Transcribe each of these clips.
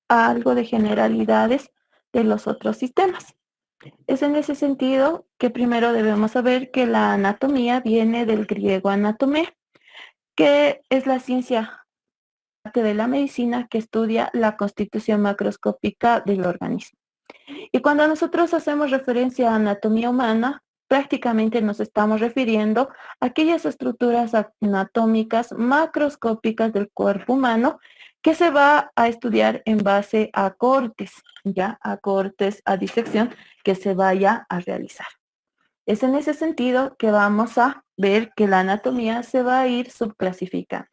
algo de generalidades de los otros sistemas. Es en ese sentido que primero debemos saber que la anatomía viene del griego anatomía, que es la ciencia de la medicina que estudia la constitución macroscópica del organismo. Y cuando nosotros hacemos referencia a anatomía humana, prácticamente nos estamos refiriendo a aquellas estructuras anatómicas macroscópicas del cuerpo humano que se va a estudiar en base a cortes, ya a cortes, a disección que se vaya a realizar. Es en ese sentido que vamos a ver que la anatomía se va a ir subclasificando.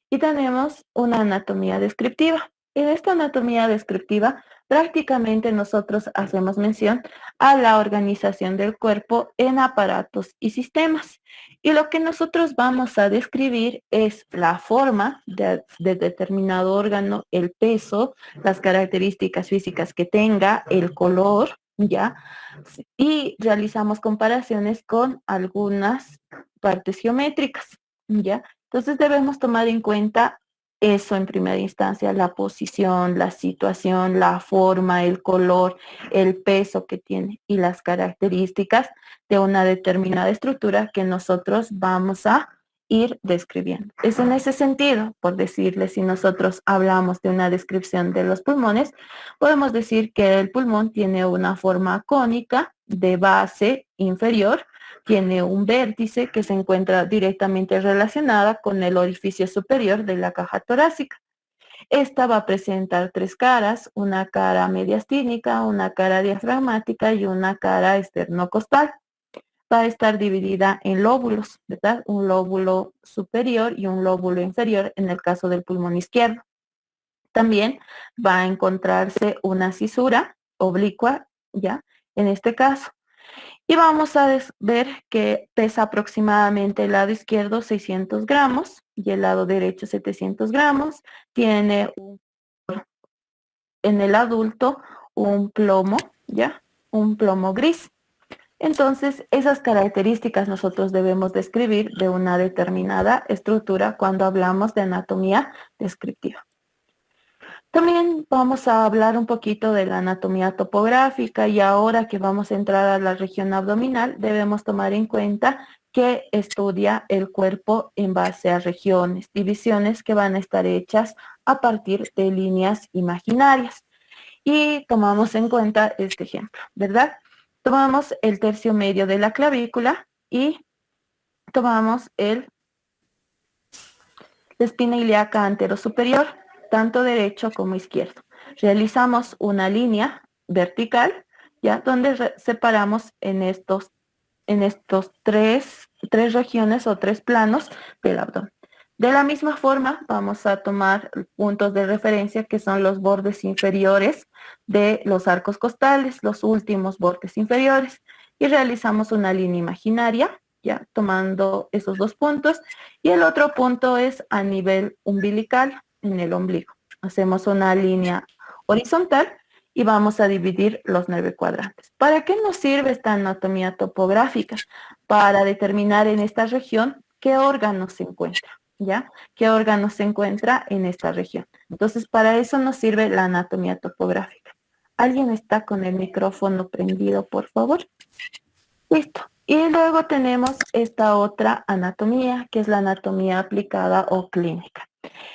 Y tenemos una anatomía descriptiva. En esta anatomía descriptiva, prácticamente nosotros hacemos mención a la organización del cuerpo en aparatos y sistemas. Y lo que nosotros vamos a describir es la forma de determinado órgano, el peso, las características físicas que tenga, el color, ¿ya? Y realizamos comparaciones con algunas partes geométricas, ¿ya? Entonces debemos tomar en cuenta eso en primera instancia, la posición, la situación, la forma, el color, el peso que tiene y las características de una determinada estructura que nosotros vamos a ir describiendo. Es en ese sentido, por decirle, si nosotros hablamos de una descripción de los pulmones, podemos decir que el pulmón tiene una forma cónica de base inferior, tiene un vértice que se encuentra directamente relacionada con el orificio superior de la caja torácica. Esta va a presentar tres caras, una cara mediastínica, una cara diafragmática y una cara esternocostal. Va a estar dividida en lóbulos, ¿verdad? Un lóbulo superior y un lóbulo inferior en el caso del pulmón izquierdo. También va a encontrarse una cisura oblicua, ¿ya? En este caso. Y vamos a ver que pesa aproximadamente el lado izquierdo 600 gramos y el lado derecho 700 gramos. Tiene en el adulto un plomo, ¿ya? Un plomo gris. Entonces, esas características nosotros debemos describir de una determinada estructura cuando hablamos de anatomía descriptiva. También vamos a hablar un poquito de la anatomía topográfica y ahora que vamos a entrar a la región abdominal, debemos tomar en cuenta que estudia el cuerpo en base a regiones, divisiones que van a estar hechas a partir de líneas imaginarias. Y tomamos en cuenta este ejemplo, ¿verdad? Tomamos el tercio medio de la clavícula y tomamos la espina ilíaca anterosuperior, tanto derecho como izquierdo. Realizamos una línea vertical, ¿ya? Donde separamos en estos tres regiones o tres planos del abdomen. De la misma forma, vamos a tomar puntos de referencia que son los bordes inferiores de los arcos costales, los últimos bordes inferiores, y realizamos una línea imaginaria, ya tomando esos dos puntos, y el otro punto es a nivel umbilical, en el ombligo. Hacemos una línea horizontal y vamos a dividir los 9 cuadrantes. ¿Para qué nos sirve esta anatomía topográfica? Para determinar en esta región qué órgano se encuentra, ¿ya? ¿Qué órgano se encuentra en esta región? Entonces, para eso nos sirve la anatomía topográfica. ¿Alguien está con el micrófono prendido, por favor? Listo. Y luego tenemos esta otra anatomía, que es la anatomía aplicada o clínica.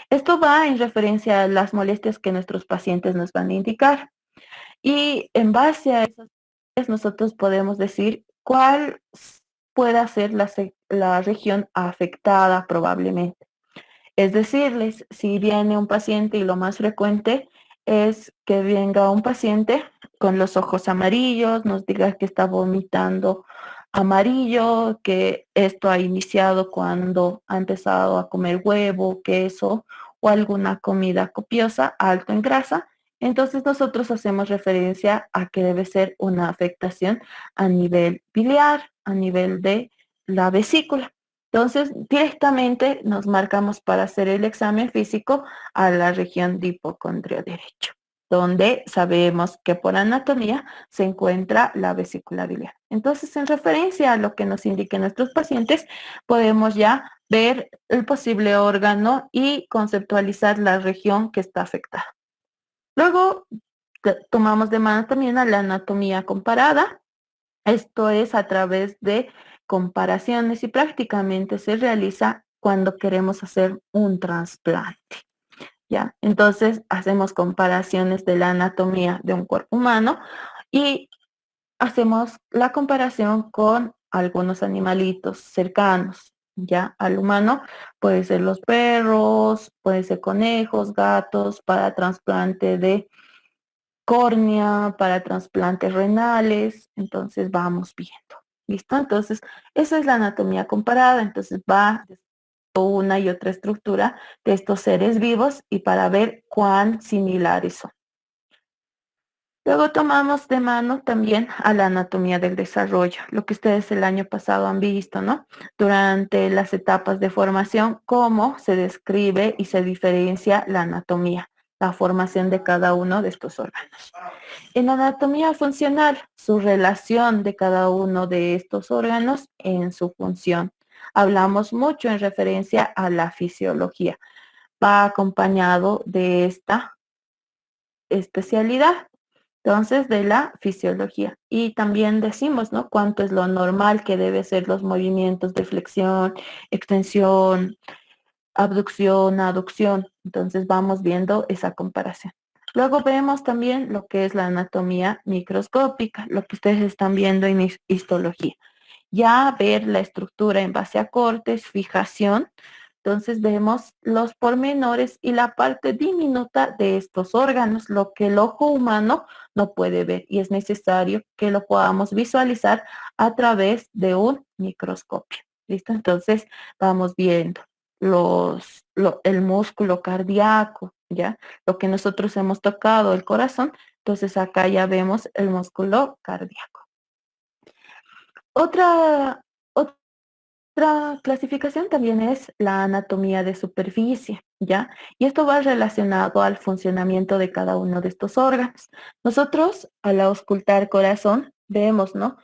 Esto va en referencia a las molestias que nuestros pacientes nos van a indicar. Y en base a esas nosotros podemos decir cuál pueda ser la región afectada probablemente. Es decirles, si viene un paciente y lo más frecuente es que venga un paciente con los ojos amarillos, nos diga que está vomitando amarillo, que esto ha iniciado cuando ha empezado a comer huevo, queso o alguna comida copiosa, alto en grasa. Entonces nosotros hacemos referencia a que debe ser una afectación a nivel biliar, a nivel de la vesícula. Entonces, directamente nos marcamos para hacer el examen físico a la región de hipocondrio derecho, donde sabemos que por anatomía se encuentra la vesícula biliar. Entonces, en referencia a lo que nos indiquen nuestros pacientes, podemos ya ver el posible órgano y conceptualizar la región que está afectada. Luego tomamos de mano también a la anatomía comparada. Esto es a través de comparaciones y prácticamente se realiza cuando queremos hacer un trasplante. ¿Ya? Entonces hacemos comparaciones de la anatomía de un cuerpo humano y hacemos la comparación con algunos animalitos cercanos, ¿ya? Al humano, puede ser los perros, puede ser conejos, gatos, para trasplante de córnea, para trasplantes renales, entonces vamos viendo, ¿listo? Entonces, esa es la anatomía comparada, entonces va una y otra estructura de estos seres vivos y para ver cuán similares son. Luego tomamos de mano también a la anatomía del desarrollo, lo que ustedes el año pasado han visto, ¿no? Durante las etapas de formación, cómo se describe y se diferencia la anatomía, la formación de cada uno de estos órganos. En la anatomía funcional, su relación de cada uno de estos órganos en su función. Hablamos mucho en referencia a la fisiología. Va acompañado de esta especialidad. Entonces, de la fisiología. Y también decimos, ¿no? Cuánto es lo normal que debe ser los movimientos de flexión, extensión, abducción, aducción. Entonces, vamos viendo esa comparación. Luego vemos también lo que es la anatomía microscópica, lo que ustedes están viendo en histología. Ya ver la estructura en base a cortes, fijación. Entonces vemos los pormenores y la parte diminuta de estos órganos, lo que el ojo humano no puede ver y es necesario que lo podamos visualizar a través de un microscopio. ¿Listo? Entonces vamos viendo el músculo cardíaco, ¿ya? Lo que nosotros hemos tocado, el corazón, entonces acá ya vemos el músculo cardíaco. Otra, otra clasificación también es la anatomía de superficie, ¿ya? Y esto va relacionado al funcionamiento de cada uno de estos órganos. Nosotros, al auscultar corazón, vemos, ¿no?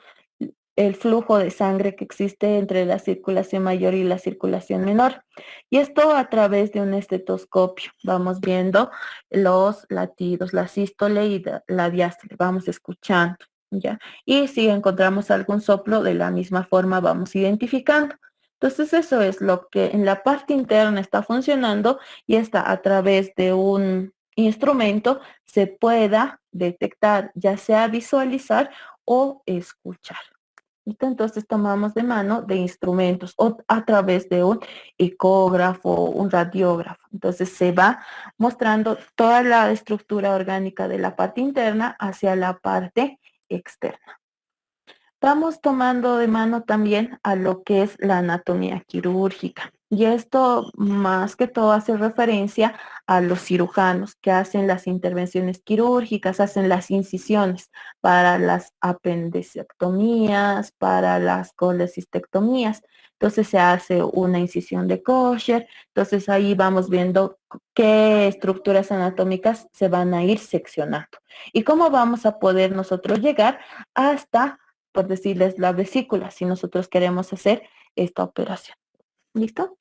El flujo de sangre que existe entre la circulación mayor y la circulación menor. Y esto a través de un estetoscopio. Vamos viendo los latidos, la sístole y la diástole. Vamos escuchando, ¿ya? Y si encontramos algún soplo, de la misma forma vamos identificando. Entonces eso es lo que en la parte interna está funcionando y está a través de un instrumento se pueda detectar, ya sea visualizar o escuchar. Entonces tomamos de mano de instrumentos o a través de un ecógrafo, un radiógrafo. Entonces se va mostrando toda la estructura orgánica de la parte interna hacia la parte externa. Vamos tomando de mano también a lo que es la anatomía quirúrgica. Y esto más que todo hace referencia a los cirujanos que hacen las intervenciones quirúrgicas, hacen las incisiones para las apendicectomías, para las colecistectomías. Entonces se hace una incisión de Kosher. Entonces ahí vamos viendo qué estructuras anatómicas se van a ir seccionando y cómo vamos a poder nosotros llegar hasta, por decirles, la vesícula, si nosotros queremos hacer esta operación. ¿Listo?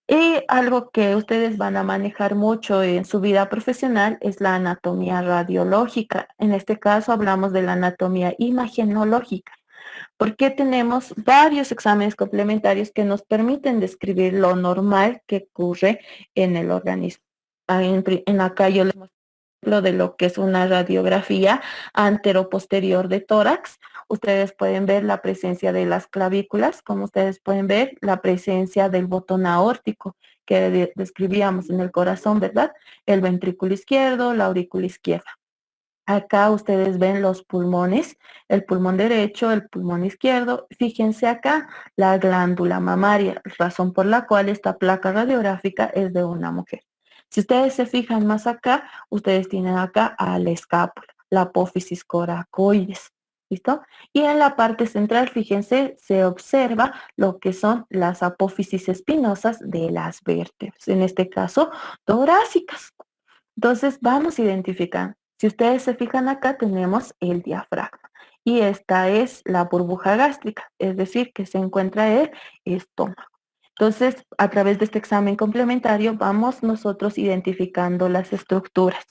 Y algo que ustedes van a manejar mucho en su vida profesional es la anatomía radiológica. En este caso hablamos de la anatomía imagenológica, porque tenemos varios exámenes complementarios que nos permiten describir lo normal que ocurre en el organismo. En acá yo les muestro de lo que es una radiografía antero-posterior de tórax. Ustedes pueden ver la presencia de las clavículas, como ustedes pueden ver la presencia del botón aórtico que describíamos en el corazón, ¿verdad? El ventrículo izquierdo, la aurícula izquierda. Acá ustedes ven los pulmones, el pulmón derecho, el pulmón izquierdo. Fíjense acá la glándula mamaria, razón por la cual esta placa radiográfica es de una mujer. Si ustedes se fijan más acá, ustedes tienen acá a la escápula, la apófisis coracoides. ¿Listo? Y en la parte central, fíjense, se observa lo que son las apófisis espinosas de las vértebras, en este caso torácicas. Entonces vamos a identificar. Si ustedes se fijan acá, tenemos el diafragma. Y esta es la burbuja gástrica, es decir, que se encuentra el estómago. Entonces, a través de este examen complementario, vamos nosotros identificando las estructuras.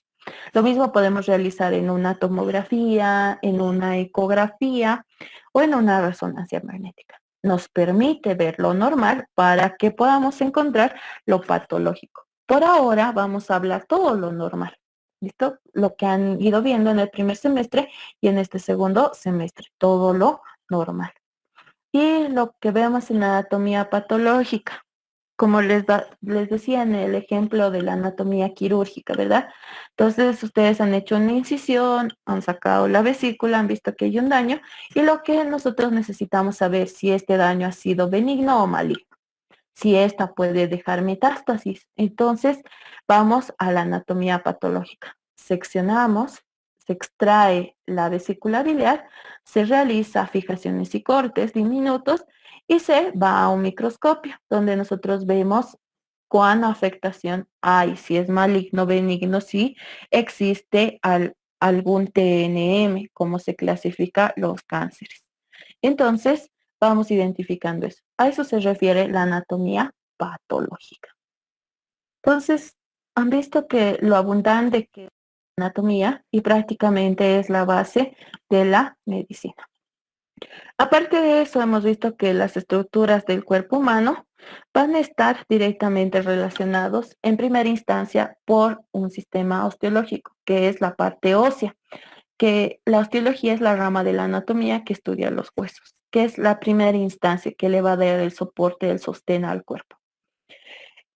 Lo mismo podemos realizar en una tomografía, en una ecografía o en una resonancia magnética. Nos permite ver lo normal para que podamos encontrar lo patológico. Por ahora vamos a hablar todo lo normal. ¿Listo? Lo que han ido viendo en el primer semestre y en este segundo semestre, todo lo normal. Y lo que vemos en la anatomía patológica, como les decía en el ejemplo de la anatomía quirúrgica, ¿verdad? Entonces ustedes han hecho una incisión, han sacado la vesícula, han visto que hay un daño y lo que nosotros necesitamos saber si este daño ha sido benigno o maligno, si esta puede dejar metástasis. Entonces vamos a la anatomía patológica. Seccionamos, se extrae la vesícula biliar, se realiza fijaciones y cortes diminutos y se va a un microscopio donde nosotros vemos cuán afectación hay, si es maligno, benigno, si existe algún TNM, cómo se clasifica los cánceres. Entonces, vamos identificando eso. A eso se refiere la anatomía patológica. Entonces, han visto que lo abundante que es la anatomía y prácticamente es la base de la medicina. Aparte de eso, hemos visto que las estructuras del cuerpo humano van a estar directamente relacionados en primera instancia por un sistema osteológico, que es la parte ósea, que la osteología es la rama de la anatomía que estudia los huesos, que es la primera instancia que le va a dar el soporte, el sostén al cuerpo.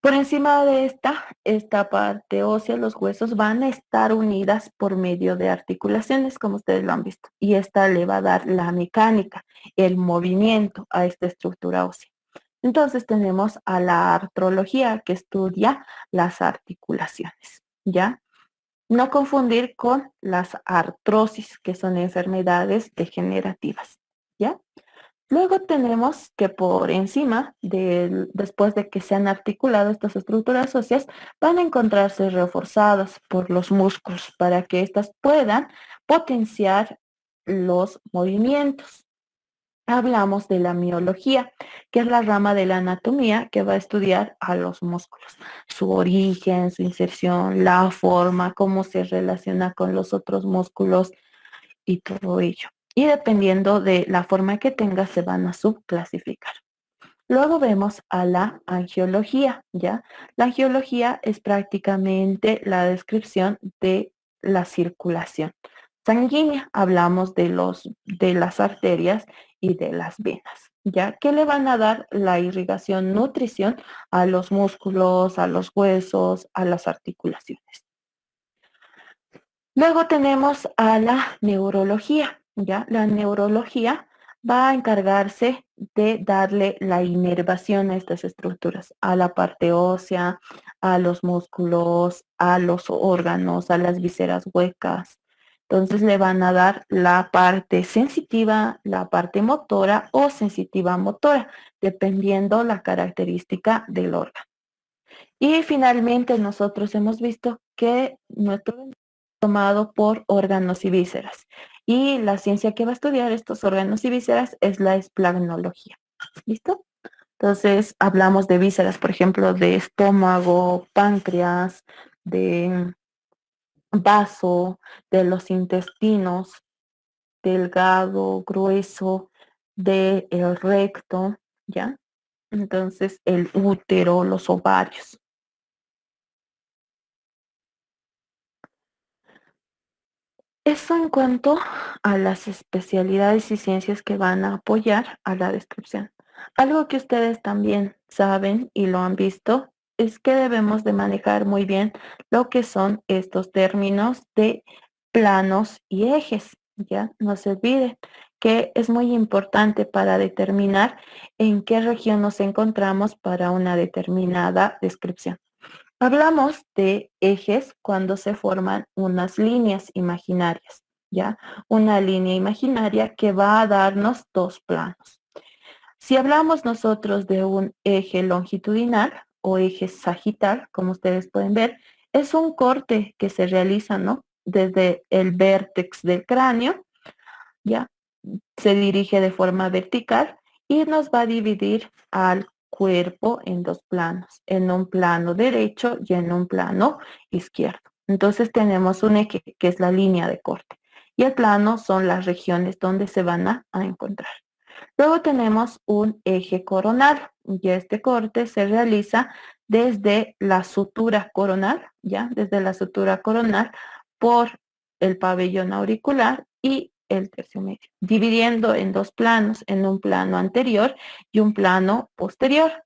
Por encima de esta parte ósea, los huesos van a estar unidas por medio de articulaciones, como ustedes lo han visto, y esta le va a dar la mecánica, el movimiento a esta estructura ósea. Entonces tenemos a la artrología que estudia las articulaciones, ¿ya? No confundir con las artrosis, que son enfermedades degenerativas, ¿ya? Luego tenemos que por encima, después de que se han articulado estas estructuras óseas, van a encontrarse reforzadas por los músculos para que éstas puedan potenciar los movimientos. Hablamos de la miología, que es la rama de la anatomía que va a estudiar a los músculos, su origen, su inserción, la forma, cómo se relaciona con los otros músculos y todo ello. Y dependiendo de la forma que tenga, se van a subclasificar. Luego vemos a la angiología, ¿ya? La angiología es prácticamente la descripción de la circulación sanguínea. Hablamos de las arterias y de las venas, ¿ya? Que le van a dar la irrigación, nutrición a los músculos, a los huesos, a las articulaciones. Luego tenemos a la neurología, ¿ya? La neurología va a encargarse de darle la inervación a estas estructuras, a la parte ósea, a los músculos, a los órganos, a las vísceras huecas. Entonces le van a dar la parte sensitiva, la parte motora o sensitiva motora, dependiendo la característica del órgano. Y finalmente nosotros hemos visto que nuestro tomado por órganos y vísceras. Y la ciencia que va a estudiar estos órganos y vísceras es la esplagnología. ¿Listo? Entonces, hablamos de vísceras, por ejemplo, de estómago, páncreas, de vaso, de los intestinos, delgado, grueso, del recto, ¿ya? Entonces, el útero, los ovarios. Eso en cuanto a las especialidades y ciencias que van a apoyar a la descripción. Algo que ustedes también saben y lo han visto es que debemos de manejar muy bien lo que son estos términos de planos y ejes, ¿ya? No se olviden que es muy importante para determinar en qué región nos encontramos para una determinada descripción. Hablamos de ejes cuando se forman unas líneas imaginarias, ¿ya? Una línea imaginaria que va a darnos dos planos. Si hablamos nosotros de un eje longitudinal o eje sagital, como ustedes pueden ver, es un corte que se realiza, ¿no? Desde el vértex del cráneo, ¿ya? Se dirige de forma vertical y nos va a dividir al cuerpo en dos planos, en un plano derecho y en un plano izquierdo. Entonces tenemos un eje que es la línea de corte y el plano son las regiones donde se van a encontrar. Luego tenemos un eje coronal y este corte se realiza desde la sutura coronal, ¿ya? Desde la sutura coronal por el pabellón auricular y el tercio medio, dividiendo en dos planos, en un plano anterior y un plano posterior.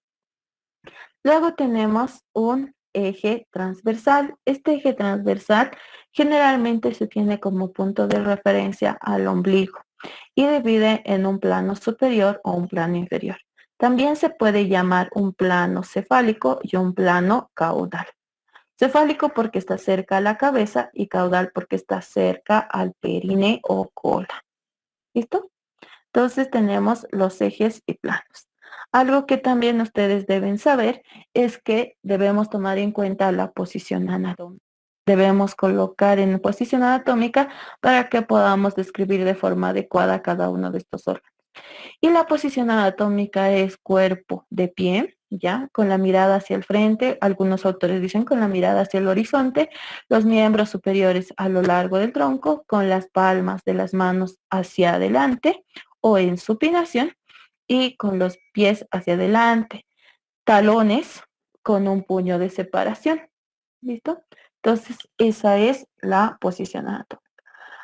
Luego tenemos un eje transversal. Este eje transversal generalmente se tiene como punto de referencia al ombligo y divide en un plano superior o un plano inferior. También se puede llamar un plano cefálico y un plano caudal. Cefálico porque está cerca a la cabeza y caudal porque está cerca al perine o cola. ¿Listo? Entonces tenemos los ejes y planos. Algo que también ustedes deben saber es que debemos tomar en cuenta la posición anatómica. Debemos colocar en posición anatómica para que podamos describir de forma adecuada cada uno de estos órganos. Y la posición anatómica es cuerpo de pie, ¿ya? Con la mirada hacia el frente, algunos autores dicen con la mirada hacia el horizonte, los miembros superiores a lo largo del tronco, con las palmas de las manos hacia adelante o en supinación y con los pies hacia adelante, talones con un puño de separación. ¿Listo? Entonces, esa es la posición anatómica.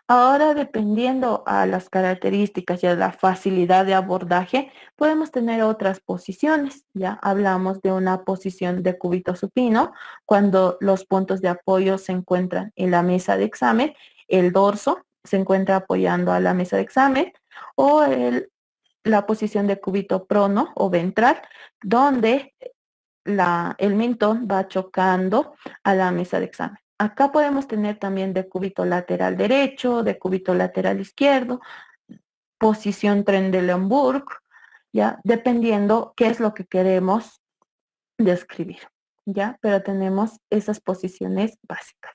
Ahora, dependiendo a las características y a la facilidad de abordaje, podemos tener otras posiciones. Ya hablamos de una posición de cúbito supino, cuando los puntos de apoyo se encuentran en la mesa de examen, el dorso se encuentra apoyando a la mesa de examen, o la posición de cúbito prono o ventral, donde el mentón va chocando a la mesa de examen. Acá podemos tener también decúbito lateral derecho, decúbito lateral izquierdo, posición Trendelenburg, ¿ya? Dependiendo qué es lo que queremos describir, ¿ya? Pero tenemos esas posiciones básicas.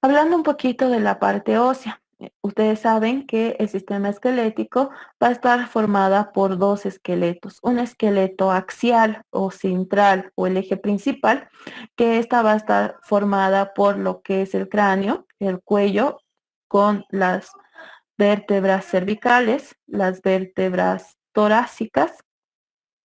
Hablando un poquito de la parte ósea, ustedes saben que el sistema esquelético va a estar formada por dos esqueletos, un esqueleto axial o central o el eje principal, que esta va a estar formada por lo que es el cráneo, el cuello, con las vértebras cervicales, las vértebras torácicas,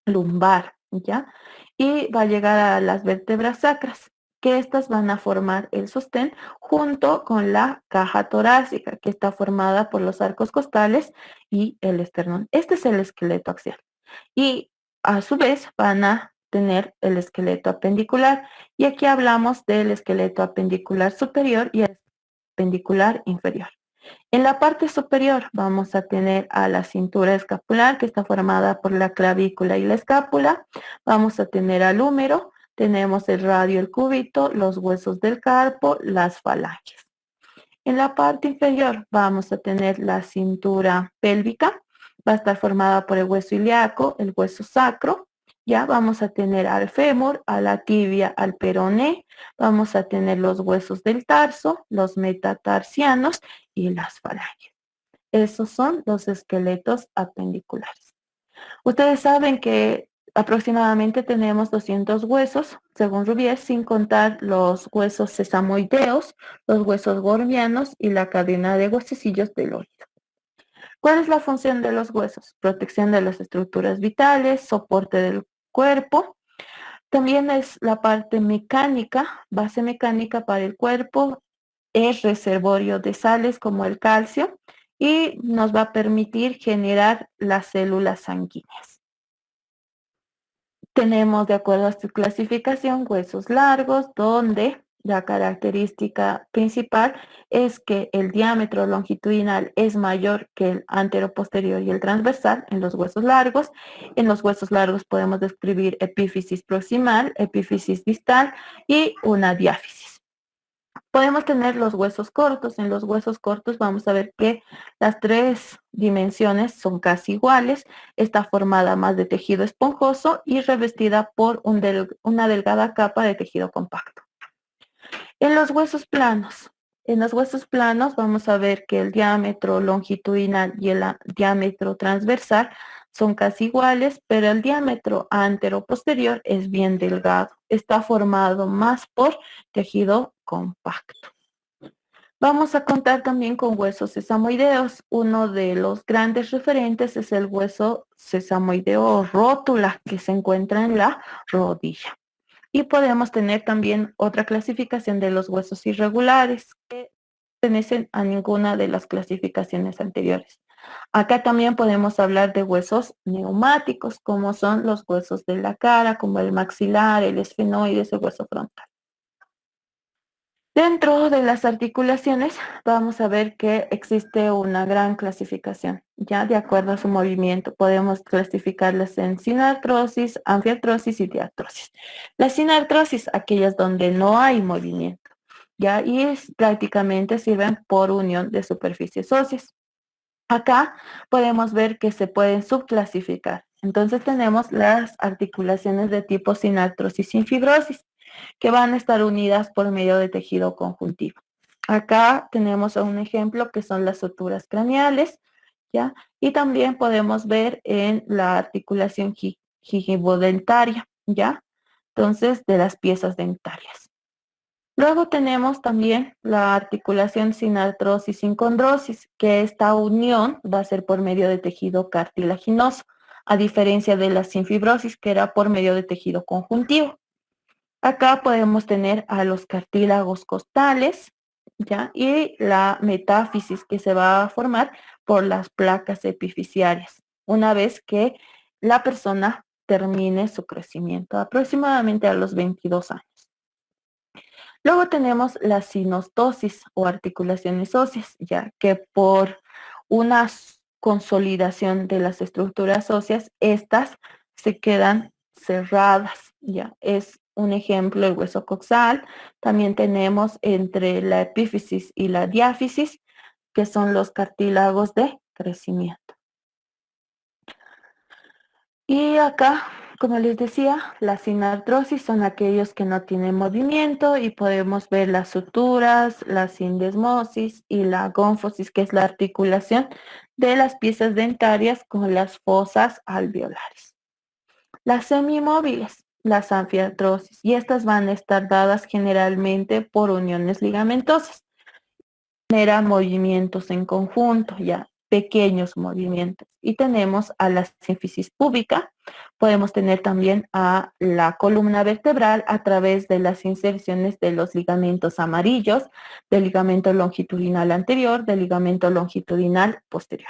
lumbar, ¿ya? Y va a llegar a las vértebras sacras, que estas van a formar el sostén junto con la caja torácica, que está formada por los arcos costales y el esternón. Este es el esqueleto axial. Y a su vez van a tener el esqueleto apendicular. Y aquí hablamos del esqueleto apendicular superior y el apendicular inferior. En la parte superior vamos a tener a la cintura escapular que está formada por la clavícula y la escápula. Vamos a tener al húmero, tenemos el radio, el cúbito, los huesos del carpo, las falanges. En la parte inferior vamos a tener la cintura pélvica, va a estar formada por el hueso ilíaco, el hueso sacro. Ya vamos a tener al fémur, a la tibia, al peroné, vamos a tener los huesos del tarso, los metatarsianos y las falanges. Esos son los esqueletos apendiculares. Ustedes saben que aproximadamente tenemos 200 huesos, según Rubier, sin contar los huesos sesamoideos, los huesos gordianos y la cadena de huesecillos del oído. ¿Cuál es la función de los huesos? Protección de las estructuras vitales, soporte del cuerpo. También es la parte mecánica, base mecánica para el cuerpo, es reservorio de sales como el calcio y nos va a permitir generar las células sanguíneas. Tenemos, de acuerdo a su clasificación, huesos largos, donde la característica principal es que el diámetro longitudinal es mayor que el anteroposterior y el transversal en los huesos largos. En los huesos largos podemos describir epífisis proximal, epífisis distal y una diáfisis. Podemos tener los huesos cortos. En los huesos cortos vamos a ver que las tres dimensiones son casi iguales. Está formada más de tejido esponjoso y revestida por una delgada capa de tejido compacto. En los huesos planos. En los huesos planos vamos a ver que el diámetro longitudinal y el diámetro transversal son casi iguales, pero el diámetro antero-posterior es bien delgado. Está formado más por tejido compacto. Vamos a contar también con huesos sesamoideos. Uno de los grandes referentes es el hueso sesamoideo rótula, que se encuentra en la rodilla. Y podemos tener también otra clasificación de los huesos irregulares, que no pertenecen a ninguna de las clasificaciones anteriores. Acá también podemos hablar de huesos neumáticos, como son los huesos de la cara, como el maxilar, el esfenoides, el hueso frontal. Dentro de las articulaciones vamos a ver que existe una gran clasificación, ya de acuerdo a su movimiento. Podemos clasificarlas en sinartrosis, anfiartrosis y diartrosis. La sinartrosis, aquellas donde no hay movimiento, ya, y prácticamente sirven por unión de superficies óseas. Acá podemos ver que se pueden subclasificar. Entonces tenemos las articulaciones de tipo sinartrosis sin fibrosis, que van a estar unidas por medio de tejido conjuntivo. Acá tenemos un ejemplo que son las suturas craneales, ¿ya? Y también podemos ver en la articulación gingivodentaria, ¿ya? Entonces, de las piezas dentarias. Luego tenemos también la articulación sinartrosis sin condrosis, que esta unión va a ser por medio de tejido cartilaginoso, a diferencia de la sin fibrosis, que era por medio de tejido conjuntivo. Acá podemos tener a los cartílagos costales, ¿ya? Y la metáfisis que se va a formar por las placas epifisiarias, una vez que la persona termine su crecimiento, aproximadamente a los 22 años. Luego tenemos la sinostosis o articulaciones óseas, ya que por una consolidación de las estructuras óseas, estas se quedan cerradas, ya. Es un ejemplo el hueso coxal. También tenemos entre la epífisis y la diáfisis, que son los cartílagos de crecimiento. Y acá, como les decía, la sinartrosis son aquellos que no tienen movimiento y podemos ver las suturas, la sindesmosis y la gonfosis, que es la articulación de las piezas dentarias con las fosas alveolares. Las semimóviles, las anfiartrosis, y estas van a estar dadas generalmente por uniones ligamentosas. Genera movimientos en conjunto, ya pequeños movimientos. Y tenemos a la sínfisis púbica, podemos tener también a la columna vertebral a través de las inserciones de los ligamentos amarillos, del ligamento longitudinal anterior, del ligamento longitudinal posterior.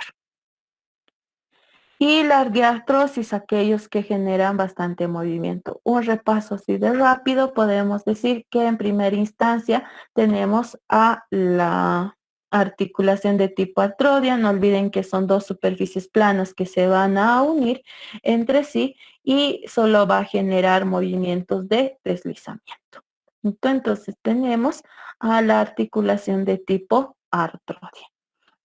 Y la ardiartrosis, aquellos que generan bastante movimiento. Un repaso así de rápido, podemos decir que en primera instancia tenemos a la articulación de tipo artrodia. No olviden que son dos superficies planas que se van a unir entre sí y solo va a generar movimientos de deslizamiento. Entonces tenemos a la articulación de tipo artrodia.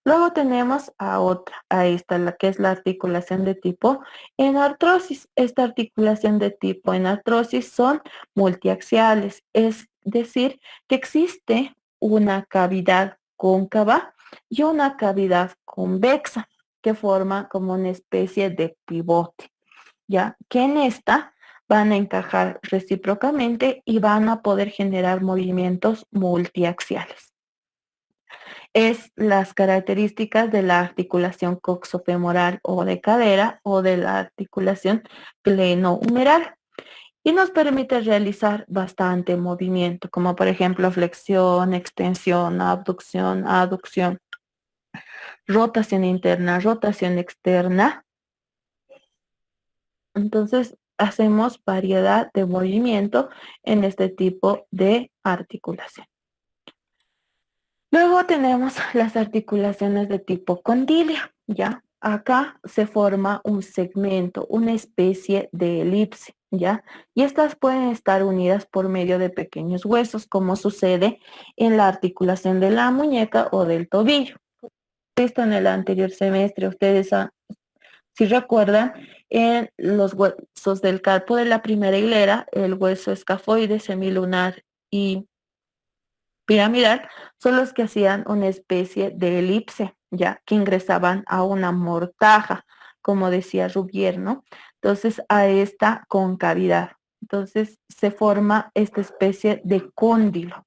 Luego tenemos a otra, a esta, la que es la articulación de tipo enartrosis. Esta articulación de tipo enartrosis son multiaxiales, es decir, que existe una cavidad cóncava y una cavidad convexa que forma como una especie de pivote, ya que en esta van a encajar recíprocamente y van a poder generar movimientos multiaxiales. Es las características de la articulación coxofemoral o de cadera o de la articulación glenohumeral y nos permite realizar bastante movimiento, como por ejemplo flexión, extensión, abducción, aducción, rotación interna, rotación externa. Entonces hacemos variedad de movimiento en este tipo de articulación. Luego tenemos las articulaciones de tipo condilia, ¿ya? Acá se forma un segmento, una especie de elipse, ¿ya? Y estas pueden estar unidas por medio de pequeños huesos, como sucede en la articulación de la muñeca o del tobillo. Esto en el anterior semestre, ustedes, si recuerdan, en los huesos del carpo de la primera hilera, el hueso escafoide, semilunar y piramidal son los que hacían una especie de elipse, ya que ingresaban a una mortaja como decía Rubier, ¿no? Entonces, a esta concavidad. Entonces, se forma esta especie de cóndilo.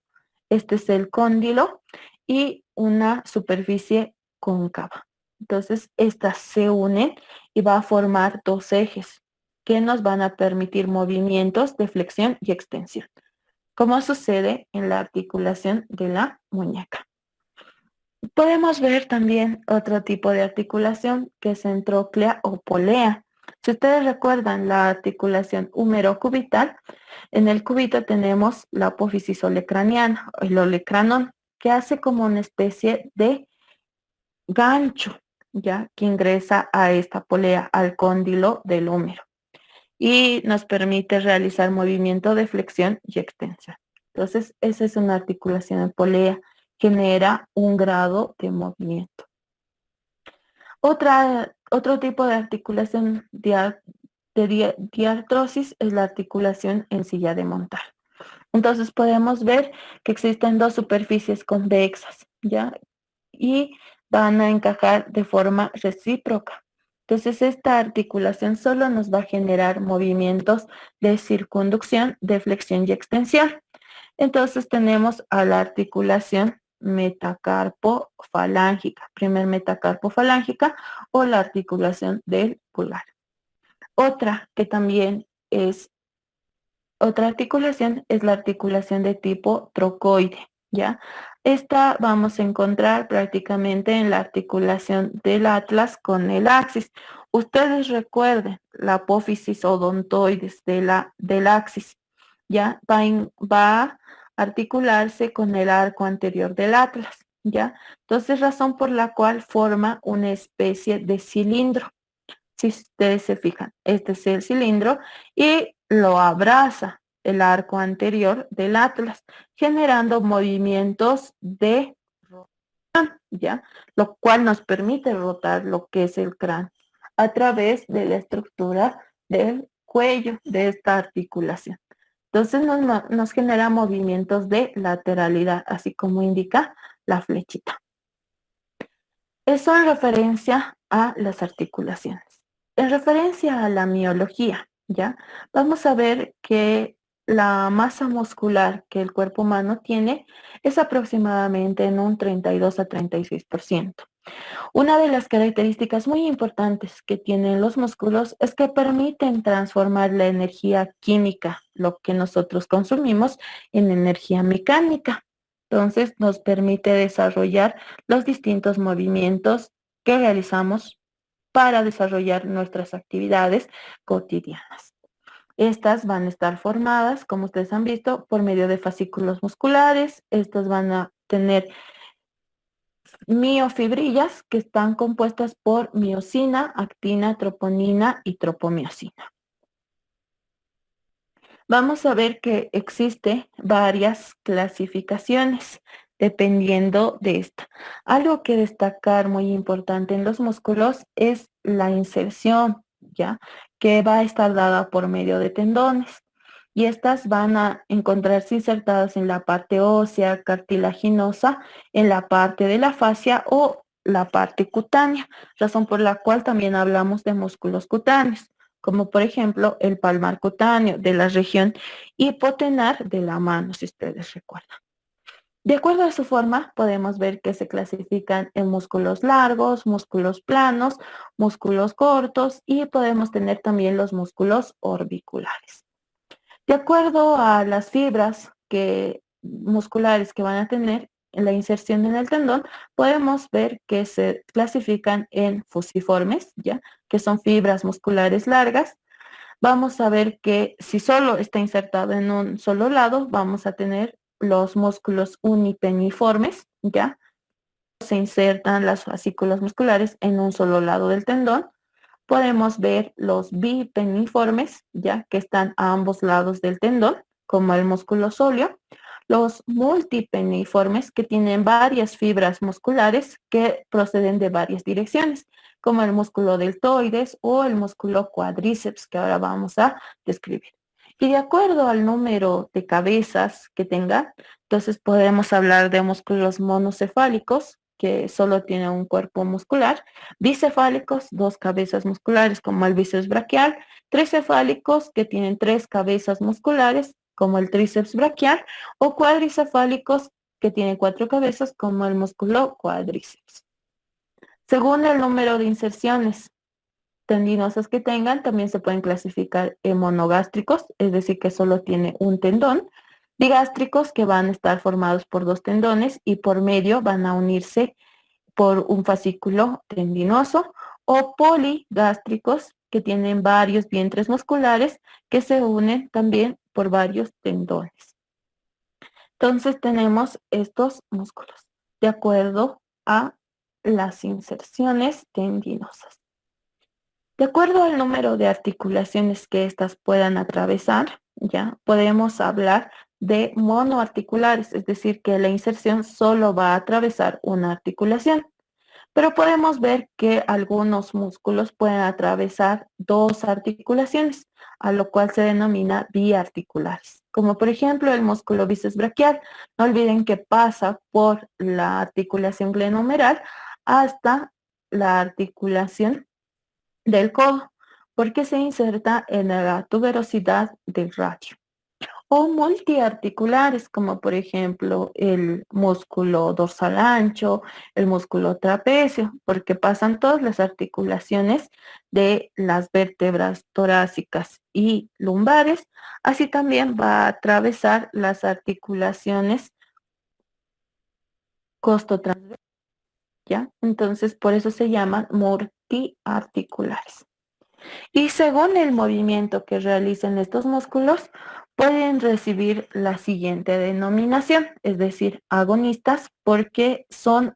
Este es el cóndilo y una superficie cóncava. Entonces, estas se unen y va a formar dos ejes que nos van a permitir movimientos de flexión y extensión, como sucede en la articulación de la muñeca. Podemos ver también otro tipo de articulación que es entróclea o polea. Si ustedes recuerdan la articulación húmero-cubital, en el cúbito tenemos la apófisis olecraniana, el olecranón, que hace como una especie de gancho, ya que ingresa a esta polea, al cóndilo del húmero, y nos permite realizar movimiento de flexión y extensión. Entonces, esa es una articulación en polea, genera un grado de movimiento. Otro tipo de articulación de diartrosis es la articulación en silla de montar. Entonces podemos ver que existen dos superficies convexas, ¿ya? Y van a encajar de forma recíproca. Entonces esta articulación solo nos va a generar movimientos de circunducción, de flexión y extensión. Entonces tenemos a la articulación metacarpofalángica, primer metacarpofalángica o la articulación del pulgar. Otra que también es Otra articulación es la articulación de tipo trocoide, ¿ya? Esta vamos a encontrar prácticamente en la articulación del atlas con el axis. Ustedes recuerden la apófisis odontoides del axis, ¿ya? Va a articularse con el arco anterior del atlas, ¿ya? Entonces, razón por la cual forma una especie de cilindro. Si ustedes se fijan, este es el cilindro y lo abraza el arco anterior del atlas, generando movimientos de rotación, ¿ya? Lo cual nos permite rotar lo que es el cráneo a través de la estructura del cuello de esta articulación. Entonces nos genera movimientos de lateralidad, así como indica la flechita. Eso en referencia a las articulaciones. En referencia a la miología, ¿ya? Vamos a ver que la masa muscular que el cuerpo humano tiene es aproximadamente en un 32 a 36%. Una de las características muy importantes que tienen los músculos es que permiten transformar la energía química, lo que nosotros consumimos, en energía mecánica. Entonces nos permite desarrollar los distintos movimientos que realizamos para desarrollar nuestras actividades cotidianas. Estas van a estar formadas, como ustedes han visto, por medio de fascículos musculares. Estas van a tener miofibrillas que están compuestas por miosina, actina, troponina y tropomiosina. Vamos a ver que existe varias clasificaciones dependiendo de esta. Algo que destacar muy importante en los músculos es la inserción, ¿ya? Que va a estar dada por medio de tendones. Y estas van a encontrarse insertadas en la parte ósea, cartilaginosa, en la parte de la fascia o la parte cutánea, razón por la cual también hablamos de músculos cutáneos, como por ejemplo el palmar cutáneo de la región hipotenar de la mano, si ustedes recuerdan. De acuerdo a su forma, podemos ver que se clasifican en músculos largos, músculos planos, músculos cortos y podemos tener también los músculos orbiculares. De acuerdo a las fibras musculares que van a tener en la inserción en el tendón, podemos ver que se clasifican en fusiformes, ¿ya? Que son fibras musculares largas. Vamos a ver que si solo está insertado en un solo lado, vamos a tener los músculos unipeniformes, ¿ya? Se insertan las fascículos musculares en un solo lado del tendón. Podemos ver los bipeniformes, ya que están a ambos lados del tendón, como el músculo sóleo. Los multipeniformes, que tienen varias fibras musculares que proceden de varias direcciones, como el músculo deltoides o el músculo cuádriceps, que ahora vamos a describir. Y de acuerdo al número de cabezas que tenga, entonces podemos hablar de músculos monocefálicos, que solo tienen un cuerpo muscular, bicefálicos, dos cabezas musculares como el bíceps braquial, tricefálicos que tienen tres cabezas musculares como el tríceps braquial o cuadricefálicos que tienen cuatro cabezas como el músculo cuádriceps. Según el número de inserciones tendinosas que tengan, también se pueden clasificar en monogástricos, es decir, que solo tiene un tendón, digástricos, que van a estar formados por dos tendones y por medio van a unirse por un fascículo tendinoso, o poligástricos, que tienen varios vientres musculares que se unen también por varios tendones. Entonces tenemos estos músculos de acuerdo a las inserciones tendinosas. De acuerdo al número de articulaciones que éstas puedan atravesar, ya podemos hablar de monoarticulares, es decir, que la inserción solo va a atravesar una articulación. Pero podemos ver que algunos músculos pueden atravesar dos articulaciones, a lo cual se denomina biarticulares. Como por ejemplo el músculo bíceps braquial. No olviden que pasa por la articulación glenohumeral hasta la articulación del codo, porque se inserta en la tuberosidad del radio. O multiarticulares, como por ejemplo el músculo dorsal ancho, el músculo trapecio, porque pasan todas las articulaciones de las vértebras torácicas y lumbares. Así también va a atravesar las articulaciones costotransversales, ¿ya? Entonces, por eso se llaman multiarticulares. Y según el movimiento que realicen estos músculos, pueden recibir la siguiente denominación, es decir, agonistas, porque son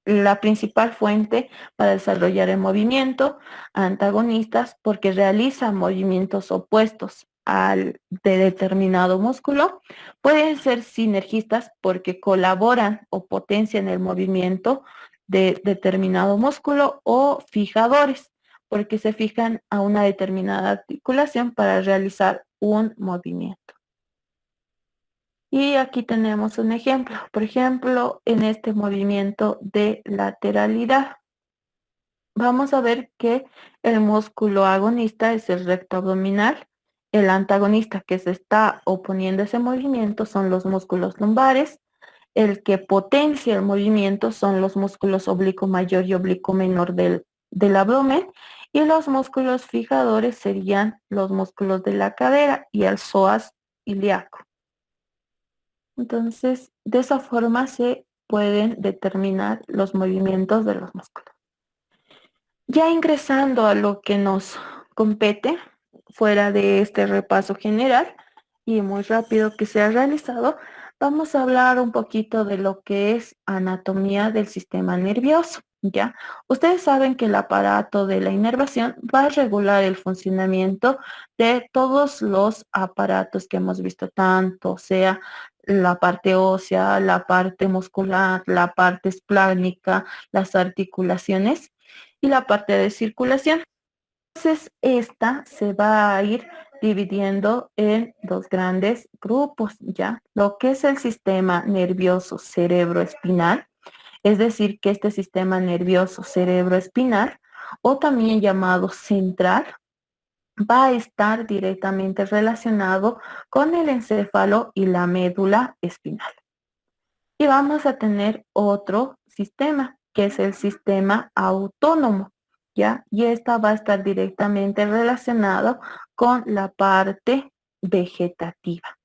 la principal fuente para desarrollar el movimiento, antagonistas, porque realizan movimientos opuestos al de determinado músculo, pueden ser sinergistas porque colaboran o potencian el movimiento de determinado músculo, o fijadores porque se fijan a una determinada articulación para realizar un movimiento. Y aquí tenemos un ejemplo. Por ejemplo, en este movimiento de lateralidad, vamos a ver que el músculo agonista es el recto abdominal. El antagonista que se está oponiendo a ese movimiento son los músculos lumbares. El que potencia el movimiento son los músculos oblicuo mayor y oblicuo menor del abdomen, y los músculos fijadores serían los músculos de la cadera y el psoas ilíaco. Entonces, de esa forma se pueden determinar los movimientos de los músculos. Ya ingresando a lo que nos compete, fuera de este repaso general y muy rápido que se ha realizado, vamos a hablar un poquito de lo que es anatomía del sistema nervioso, ¿ya? Ustedes saben que el aparato de la inervación va a regular el funcionamiento de todos los aparatos que hemos visto, tanto sea la parte ósea, la parte muscular, la parte esplánica, las articulaciones y la parte de circulación. Entonces, esta se va a ir dividiendo en dos grandes grupos, ¿ya? Lo que es el sistema nervioso cerebroespinal, es decir, que este sistema nervioso cerebroespinal, o también llamado central, va a estar directamente relacionado con el encéfalo y la médula espinal. Y vamos a tener otro sistema, que es el sistema autónomo, ¿ya? Y esta va a estar directamente relacionado con la parte vegetativa.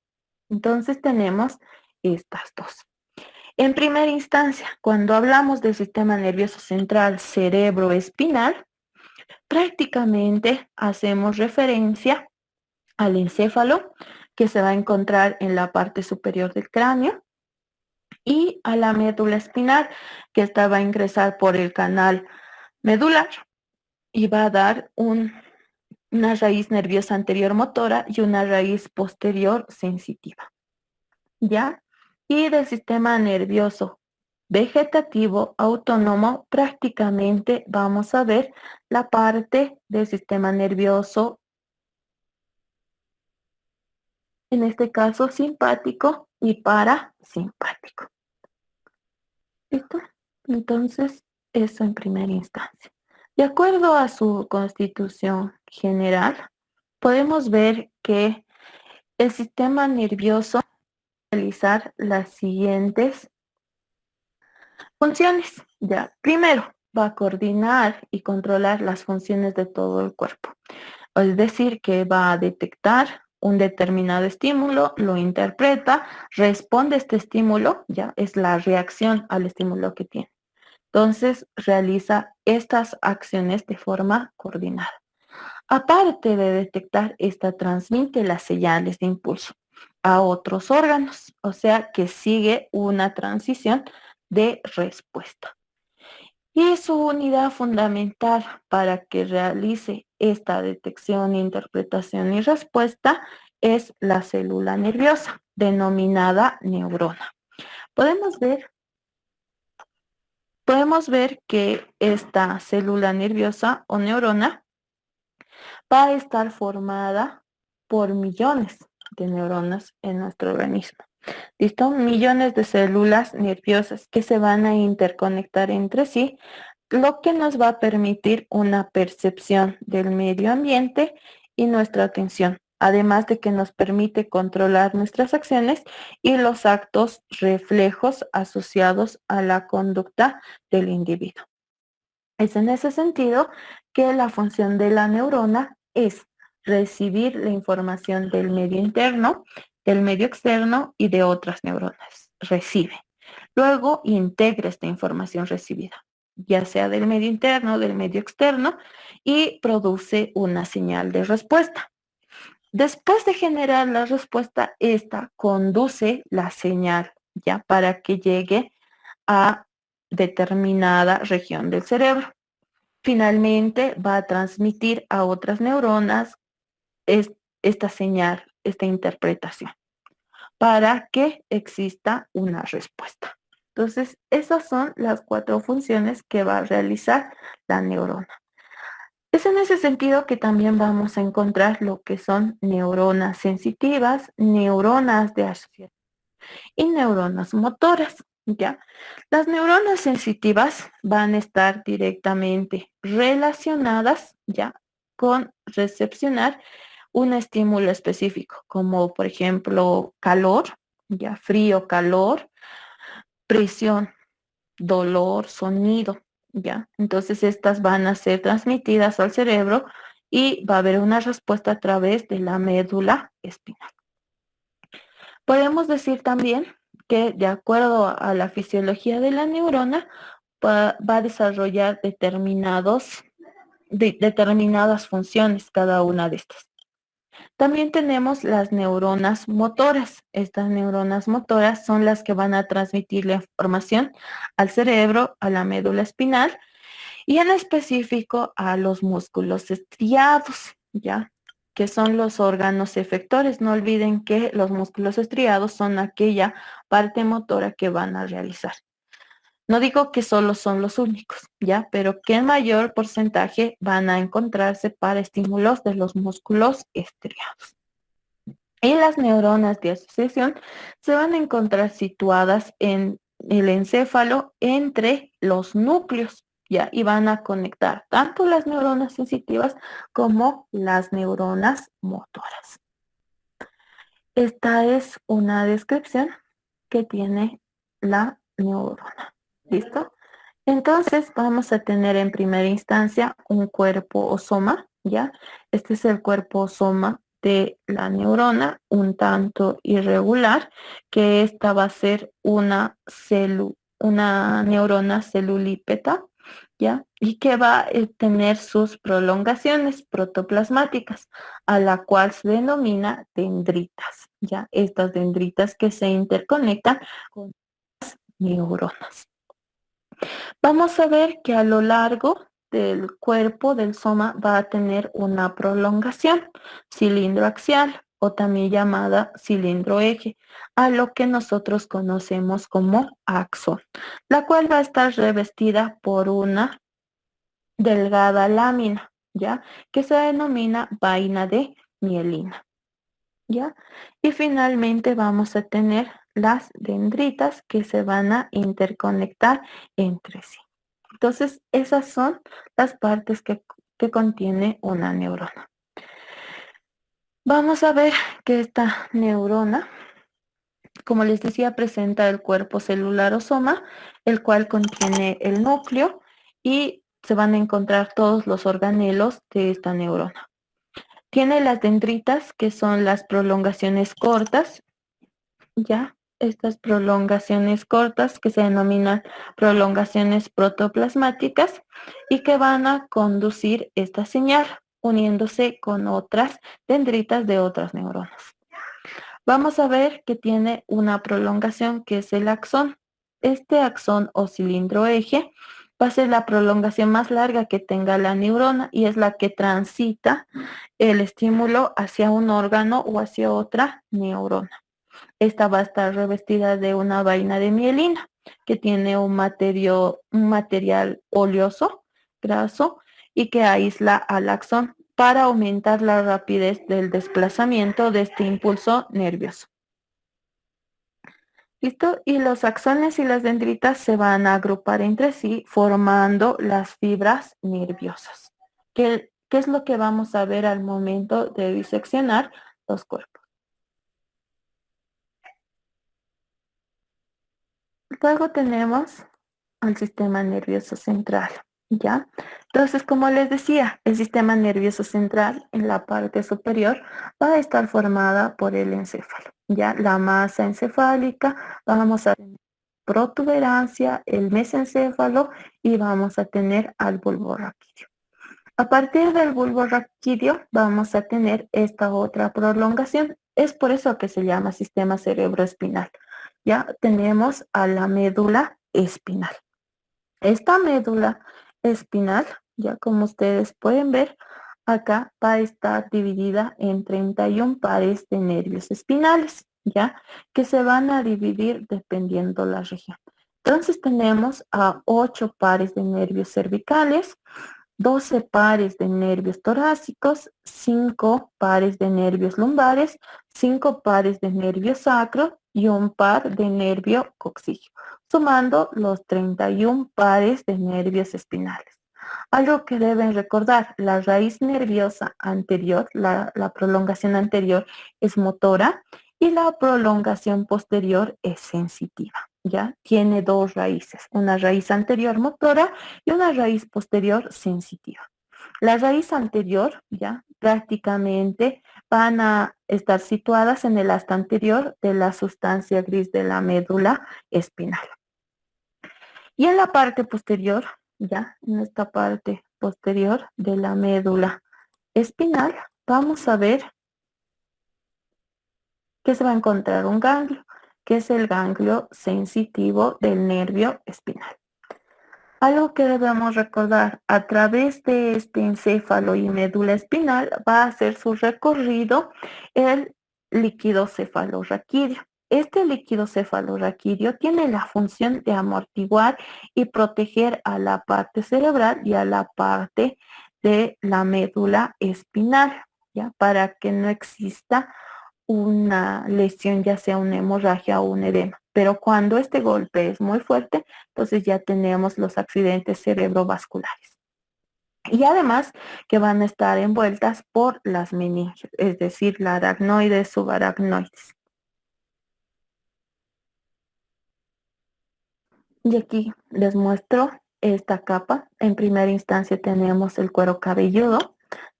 Entonces tenemos estas dos. En primera instancia, cuando hablamos del sistema nervioso central cerebroespinal, prácticamente hacemos referencia al encéfalo, que se va a encontrar en la parte superior del cráneo, y a la médula espinal, que esta va a ingresar por el canal medular y va a dar una raíz nerviosa anterior motora y una raíz posterior sensitiva, ¿ya? Y del sistema nervioso vegetativo autónomo, prácticamente vamos a ver la parte del sistema nervioso, en este caso simpático y parasimpático. ¿Listo? Entonces, eso en primera instancia. De acuerdo a su constitución general, podemos ver que el sistema nervioso realizar las siguientes funciones. Ya, primero, va a coordinar y controlar las funciones de todo el cuerpo. Es decir, que va a detectar un determinado estímulo, lo interpreta, responde a este estímulo, ya es la reacción al estímulo que tiene. Entonces, realiza estas acciones de forma coordinada. Aparte de detectar, esta transmite las señales de impulso a otros órganos, o sea que sigue una transición de respuesta. Y su unidad fundamental para que realice esta detección, interpretación y respuesta es la célula nerviosa, denominada neurona. Podemos ver, podemos ver que esta célula nerviosa o neurona va a estar formada por millones de neuronas en nuestro organismo. ¿Listo? Millones de células nerviosas que se van a interconectar entre sí, lo que nos va a permitir una percepción del medio ambiente y nuestra atención, además de que nos permite controlar nuestras acciones y los actos reflejos asociados a la conducta del individuo. Es en ese sentido que la función de la neurona es recibir la información del medio interno, del medio externo y de otras neuronas. Recibe. Luego integra esta información recibida, ya sea del medio interno, del medio externo, y produce una señal de respuesta. Después de generar la respuesta, esta conduce la señal ya para que llegue a determinada región del cerebro. Finalmente va a transmitir a otras neuronas esta señal, esta interpretación, para que exista una respuesta. Entonces, esas son las 4 funciones que va a realizar la neurona. Es en ese sentido que también vamos a encontrar lo que son neuronas sensitivas, neuronas de asociación y neuronas motoras. ¿Ya? Las neuronas sensitivas van a estar directamente relacionadas, ¿ya? Con recepcionar un estímulo específico, como por ejemplo calor, ya frío, calor, presión, dolor, sonido, ¿ya? Entonces estas van a ser transmitidas al cerebro y va a haber una respuesta a través de la médula espinal. Podemos decir también que de acuerdo a la fisiología de la neurona, va a desarrollar determinadas funciones cada una de estas. También tenemos las neuronas motoras. Estas neuronas motoras son las que van a transmitir la información al cerebro, a la médula espinal y en específico a los músculos estriados, ¿ya? Que son los órganos efectores. No olviden que los músculos estriados son aquella parte motora que van a realizar. No digo que solo son los únicos, ¿ya? Pero que en mayor porcentaje van a encontrarse para estímulos de los músculos estriados. Y las neuronas de asociación se van a encontrar situadas en el encéfalo entre los núcleos, ¿ya? Y van a conectar tanto las neuronas sensitivas como las neuronas motoras. Esta es una descripción que tiene la neurona. ¿Listo? Entonces vamos a tener en primera instancia un cuerpo o soma, ¿ya? Este es el cuerpo o soma de la neurona, un tanto irregular, que esta va a ser una neurona celulípeta, ¿ya? Y que va a tener sus prolongaciones protoplasmáticas, a la cual se denomina dendritas, ¿ya? Estas dendritas que se interconectan con neuronas. Vamos a ver que a lo largo del cuerpo del soma va a tener una prolongación, cilindro axial o también llamada cilindro eje, a lo que nosotros conocemos como axón, la cual va a estar revestida por una delgada lámina, ¿ya? Que se denomina vaina de mielina, ¿ya? Y finalmente vamos a tener las dendritas que se van a interconectar entre sí. Entonces, esas son las partes que contiene una neurona. Vamos a ver que esta neurona, como les decía, presenta el cuerpo celular o soma, el cual contiene el núcleo y se van a encontrar todos los organelos de esta neurona. Tiene las dendritas, que son las prolongaciones cortas, ya, estas prolongaciones cortas que se denominan prolongaciones protoplasmáticas y que van a conducir esta señal uniéndose con otras dendritas de otras neuronas. Vamos a ver que tiene una prolongación que es el axón. Este axón o cilindro eje va a ser la prolongación más larga que tenga la neurona y es la que transita el estímulo hacia un órgano o hacia otra neurona. Esta va a estar revestida de una vaina de mielina que tiene un material oleoso, graso, y que aísla al axón para aumentar la rapidez del desplazamiento de este impulso nervioso. ¿Listo? Y los axones y las dendritas se van a agrupar entre sí formando las fibras nerviosas. ¿Qué es lo que vamos a ver al momento de diseccionar los cuerpos? Luego tenemos al sistema nervioso central, ¿ya? Entonces, como les decía, el sistema nervioso central en la parte superior va a estar formada por el encéfalo, ¿ya? La masa encefálica, vamos a tener protuberancia, el mesencéfalo y vamos a tener al bulbo raquídeo. A partir del bulbo raquídeo vamos a tener esta otra prolongación. Es por eso que se llama sistema cerebroespinal. Ya tenemos a la médula espinal. Esta médula espinal, ya como ustedes pueden ver, acá va a estar dividida en 31 pares de nervios espinales, ya, que se van a dividir dependiendo la región. Entonces tenemos a 8 pares de nervios cervicales, 12 pares de nervios torácicos, 5 pares de nervios lumbares, 5 pares de nervio sacro y un par de nervio coxígeo, sumando los 31 pares de nervios espinales. Algo que deben recordar, la raíz nerviosa anterior, la prolongación anterior es motora y la prolongación posterior es sensitiva. ¿Ya? Tiene dos raíces, una raíz anterior motora y una raíz posterior sensitiva. La raíz anterior, ya, prácticamente van a estar situadas en el asta anterior de la sustancia gris de la médula espinal. Y en la parte posterior, ya, en esta parte posterior de la médula espinal, vamos a ver que se va a encontrar un ganglio, que es el ganglio sensitivo del nervio espinal. Algo que debemos recordar, a través de este encéfalo y médula espinal va a hacer su recorrido el líquido cefalorraquídeo. Este líquido cefalorraquídeo tiene la función de amortiguar y proteger a la parte cerebral y a la parte de la médula espinal, ¿ya? Para que no exista una lesión, ya sea una hemorragia o un edema. Pero cuando este golpe es muy fuerte, entonces ya tenemos los accidentes cerebrovasculares. Y además que van a estar envueltas por las meninges, es decir, la aracnoides, subaracnoides. Y aquí les muestro esta capa. En primera instancia tenemos el cuero cabelludo,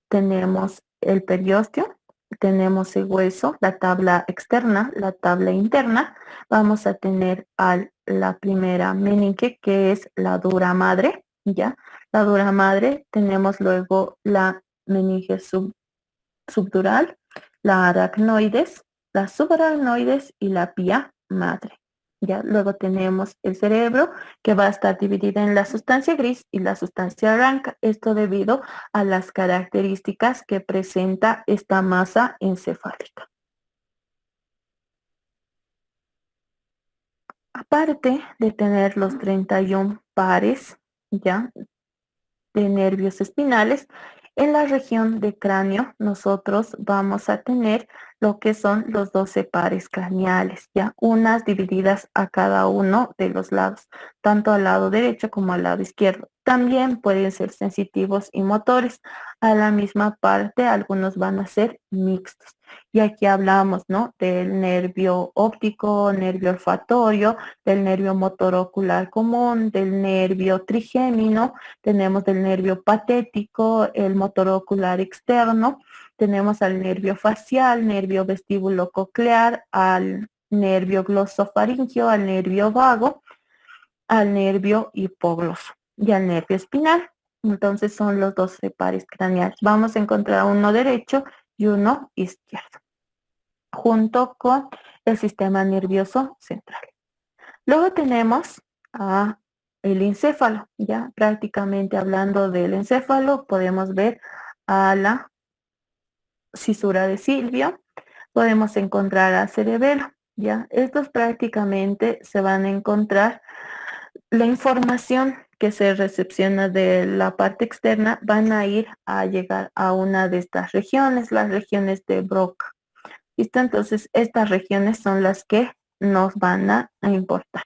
tenemos el periósteo, tenemos el hueso, la tabla externa, la tabla interna. Vamos a tener la primera meninge, que es la dura madre, ¿ya? La dura madre, tenemos luego la meninge subdural, la aracnoides, las subaracnoides y la pía madre. ¿Ya? Luego tenemos el cerebro, que va a estar dividida en la sustancia gris y la sustancia blanca. Esto debido a las características que presenta esta masa encefálica. Aparte de tener los 31 pares, ¿ya?, de nervios espinales, en la región de cráneo nosotros vamos a tener lo que son los 12 pares craneales, ya unas divididas a cada uno de los lados, tanto al lado derecho como al lado izquierdo. También pueden ser sensitivos y motores. A la misma parte, algunos van a ser mixtos. Y aquí hablamos, ¿no? Del nervio óptico, nervio olfatorio, del nervio motor ocular común, del nervio trigémino, tenemos del nervio patético, el motor ocular externo, tenemos al nervio facial, nervio vestíbulo coclear, al nervio glosofaringeo, al nervio vago, al nervio hipogloso y al nervio espinal. Entonces son los 12 pares craneales. Vamos a encontrar uno derecho y uno izquierdo, junto con el sistema nervioso central. Luego tenemos el encéfalo, ya prácticamente hablando del encéfalo, podemos ver a la cisura de Silvio, podemos encontrar a cerebelo, ya. Estos prácticamente se van a encontrar la información que se recepciona de la parte externa van a ir a llegar a una de estas regiones, las regiones de Broca. ¿Listo? Entonces, estas regiones son las que nos van a importar.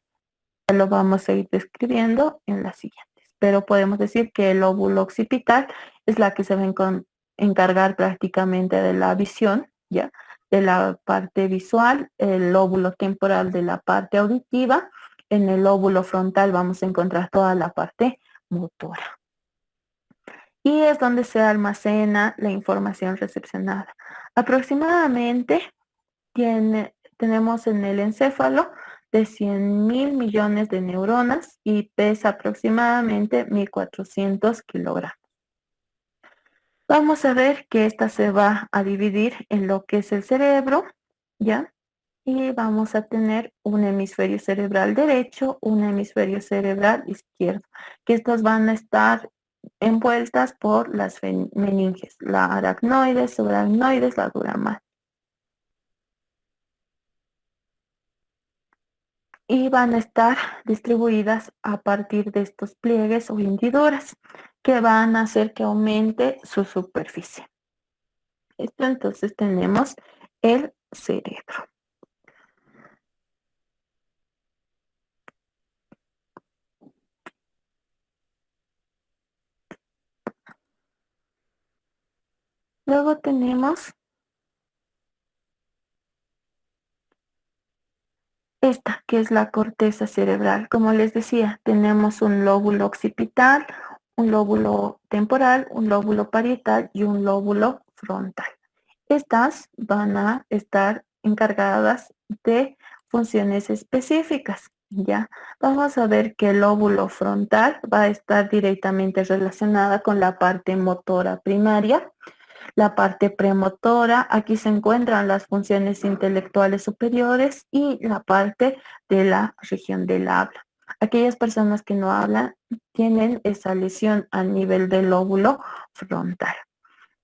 Ya lo vamos a ir describiendo en las siguientes. Pero podemos decir que el lóbulo occipital es la que se va a encargar prácticamente de la visión, ¿ya? De la parte visual, el lóbulo temporal de la parte auditiva. En el lóbulo frontal vamos a encontrar toda la parte motora. Y es donde se almacena la información recepcionada. Aproximadamente tenemos en el encéfalo de 100.000 millones de neuronas y pesa aproximadamente 1.400 kilogramos. Vamos a ver que esta se va a dividir en lo que es el cerebro, ¿ya? Y vamos a tener un hemisferio cerebral derecho, un hemisferio cerebral izquierdo, que estas van a estar envueltas por las meninges, la aracnoides, subaracnoides, la dura madre. Y van a estar distribuidas a partir de estos pliegues o hendiduras que van a hacer que aumente su superficie. Esto entonces tenemos el cerebro. Luego tenemos esta, que es la corteza cerebral. Como les decía, tenemos un lóbulo occipital, un lóbulo temporal, un lóbulo parietal y un lóbulo frontal. Estas van a estar encargadas de funciones específicas. Ya vamos a ver que el lóbulo frontal va a estar directamente relacionada con la parte motora primaria. La parte premotora, aquí se encuentran las funciones intelectuales superiores y la parte de la región del habla. Aquellas personas que no hablan tienen esa lesión a nivel del lóbulo frontal.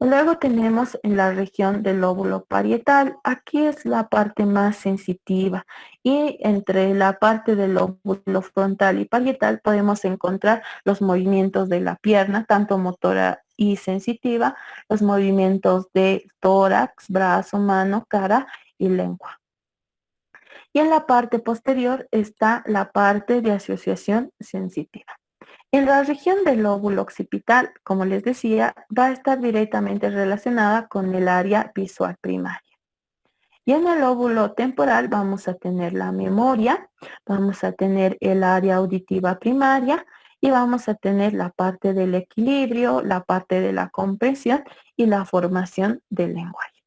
Luego tenemos en la región del lóbulo parietal, aquí es la parte más sensitiva y entre la parte del lóbulo frontal y parietal podemos encontrar los movimientos de la pierna, tanto motora y sensitiva, los movimientos de tórax, brazo, mano, cara y lengua. Y en la parte posterior está la parte de asociación sensitiva. En la región del lóbulo occipital, como les decía, va a estar directamente relacionada con el área visual primaria. Y en el lóbulo temporal vamos a tener la memoria, vamos a tener el área auditiva primaria y vamos a tener la parte del equilibrio, la parte de la comprensión y la formación del lenguaje.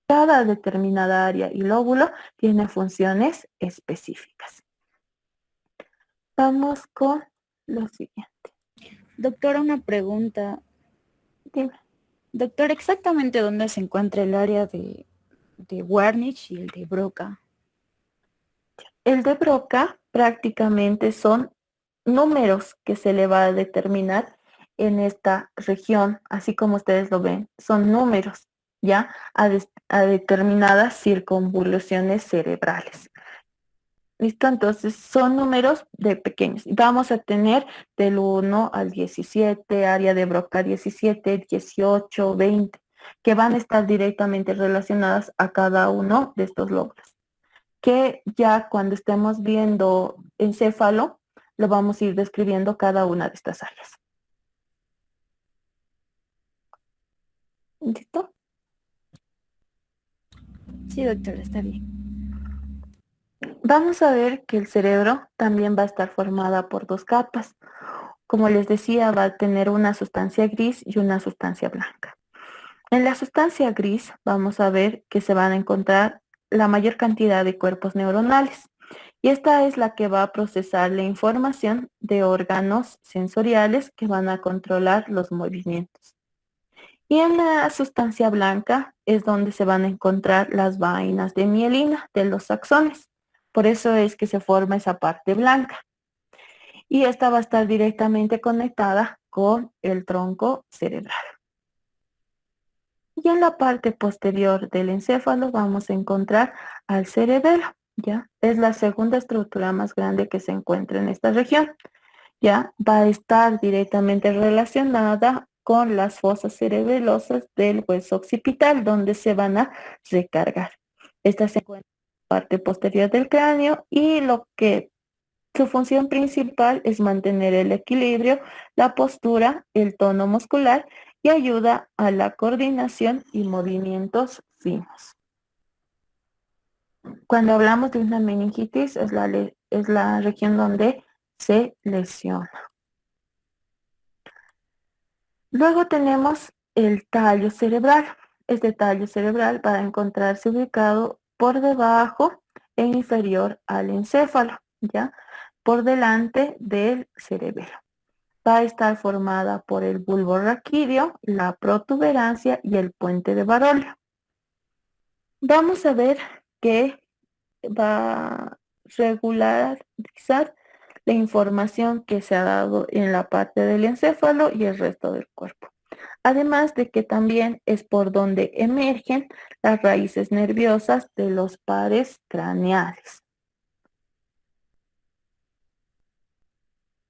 Cada determinada área y lóbulo tiene funciones específicas. Vamos con lo siguiente. Doctora, una pregunta. Dime. Doctor, ¿exactamente dónde se encuentra el área de Wernicke y el de Broca? El de Broca prácticamente son números que se le va a determinar en esta región, así como ustedes lo ven, son números, ¿ya? A determinadas circunvoluciones cerebrales. ¿Listo? Entonces son números de pequeños. Vamos a tener del 1 al 17, área de Broca 17, 18, 20. que van a estar directamente relacionadas a cada uno de estos lóbulos, que ya cuando estemos viendo encéfalo, lo vamos a ir describiendo cada una de estas áreas. ¿Listo? Sí, doctora, está bien. Vamos a ver que el cerebro también va a estar formada por dos capas. Como les decía, va a tener una sustancia gris y una sustancia blanca. En la sustancia gris vamos a ver que se van a encontrar la mayor cantidad de cuerpos neuronales. Y esta es la que va a procesar la información de órganos sensoriales que van a controlar los movimientos. Y en la sustancia blanca es donde se van a encontrar las vainas de mielina de los axones. Por eso es que se forma esa parte blanca. Y esta va a estar directamente conectada con el tronco cerebral. Y en la parte posterior del encéfalo vamos a encontrar al cerebelo, ¿ya? Es la segunda estructura más grande que se encuentra en esta región, ¿ya? Va a estar directamente relacionada con las fosas cerebelosas del hueso occipital, donde se van a recargar. Esta se encuentra en la parte posterior del cráneo y su función principal es mantener el equilibrio, la postura, el tono muscular y ayuda a la coordinación y movimientos finos. Cuando hablamos de una meningitis es la región donde se lesiona. Luego tenemos el tallo cerebral. Este tallo cerebral va a encontrarse ubicado por debajo e inferior al encéfalo, ¿ya? Por delante del cerebelo. Va a estar formada por el bulbo raquídeo, la protuberancia y el puente de Barolio. Vamos a ver que va a regularizar la información que se ha dado en la parte del encéfalo y el resto del cuerpo. Además de que también es por donde emergen las raíces nerviosas de los pares craneales.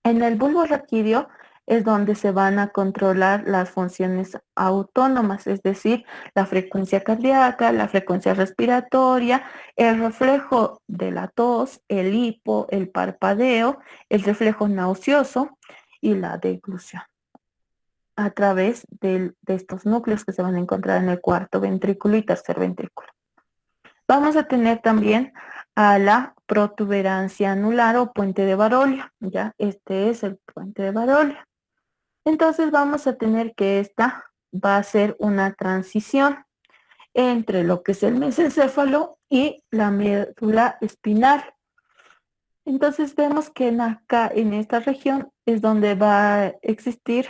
En el bulbo raquídeo es donde se van a controlar las funciones autónomas, es decir, la frecuencia cardíaca, la frecuencia respiratoria, el reflejo de la tos, el hipo, el parpadeo, el reflejo nauseoso y la deglución a través de estos núcleos que se van a encontrar en el cuarto ventrículo y tercer ventrículo. Vamos a tener también a la protuberancia anular o puente de Barolio, ¿ya? Este es el puente de Barolio. Entonces vamos a tener que esta va a ser una transición entre lo que es el mesencéfalo y la médula espinal. Entonces vemos que acá en esta región es donde va a existir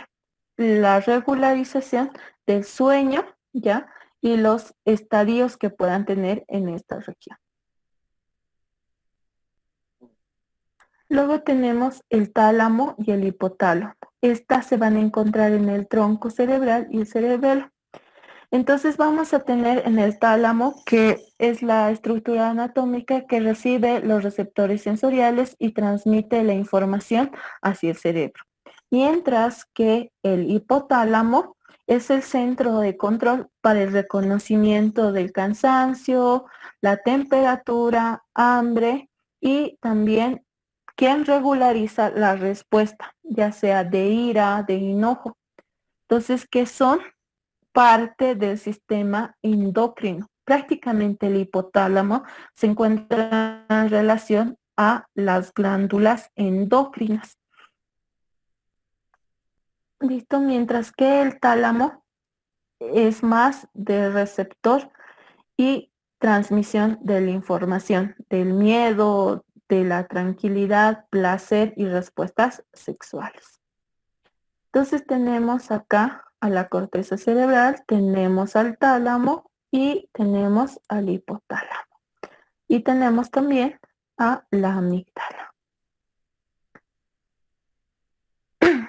la regularización del sueño, ¿ya? Y los estadios que puedan tener en esta región. Luego tenemos el tálamo y el hipotálamo. Estas se van a encontrar en el tronco cerebral y el cerebelo. Entonces vamos a tener en el tálamo, que es la estructura anatómica que recibe los receptores sensoriales y transmite la información hacia el cerebro. Mientras que el hipotálamo es el centro de control para el reconocimiento del cansancio, la temperatura, hambre y también quien regulariza la respuesta, ya sea de ira, de enojo. Entonces, ¿qué son? Parte del sistema endocrino. Prácticamente el hipotálamo se encuentra en relación a las glándulas endocrinas. Listo, mientras que el tálamo es más de receptor y transmisión de la información, del miedo, de la tranquilidad, placer y respuestas sexuales. Entonces tenemos acá a la corteza cerebral, tenemos al tálamo y tenemos al hipotálamo. Y tenemos también a la amígdala.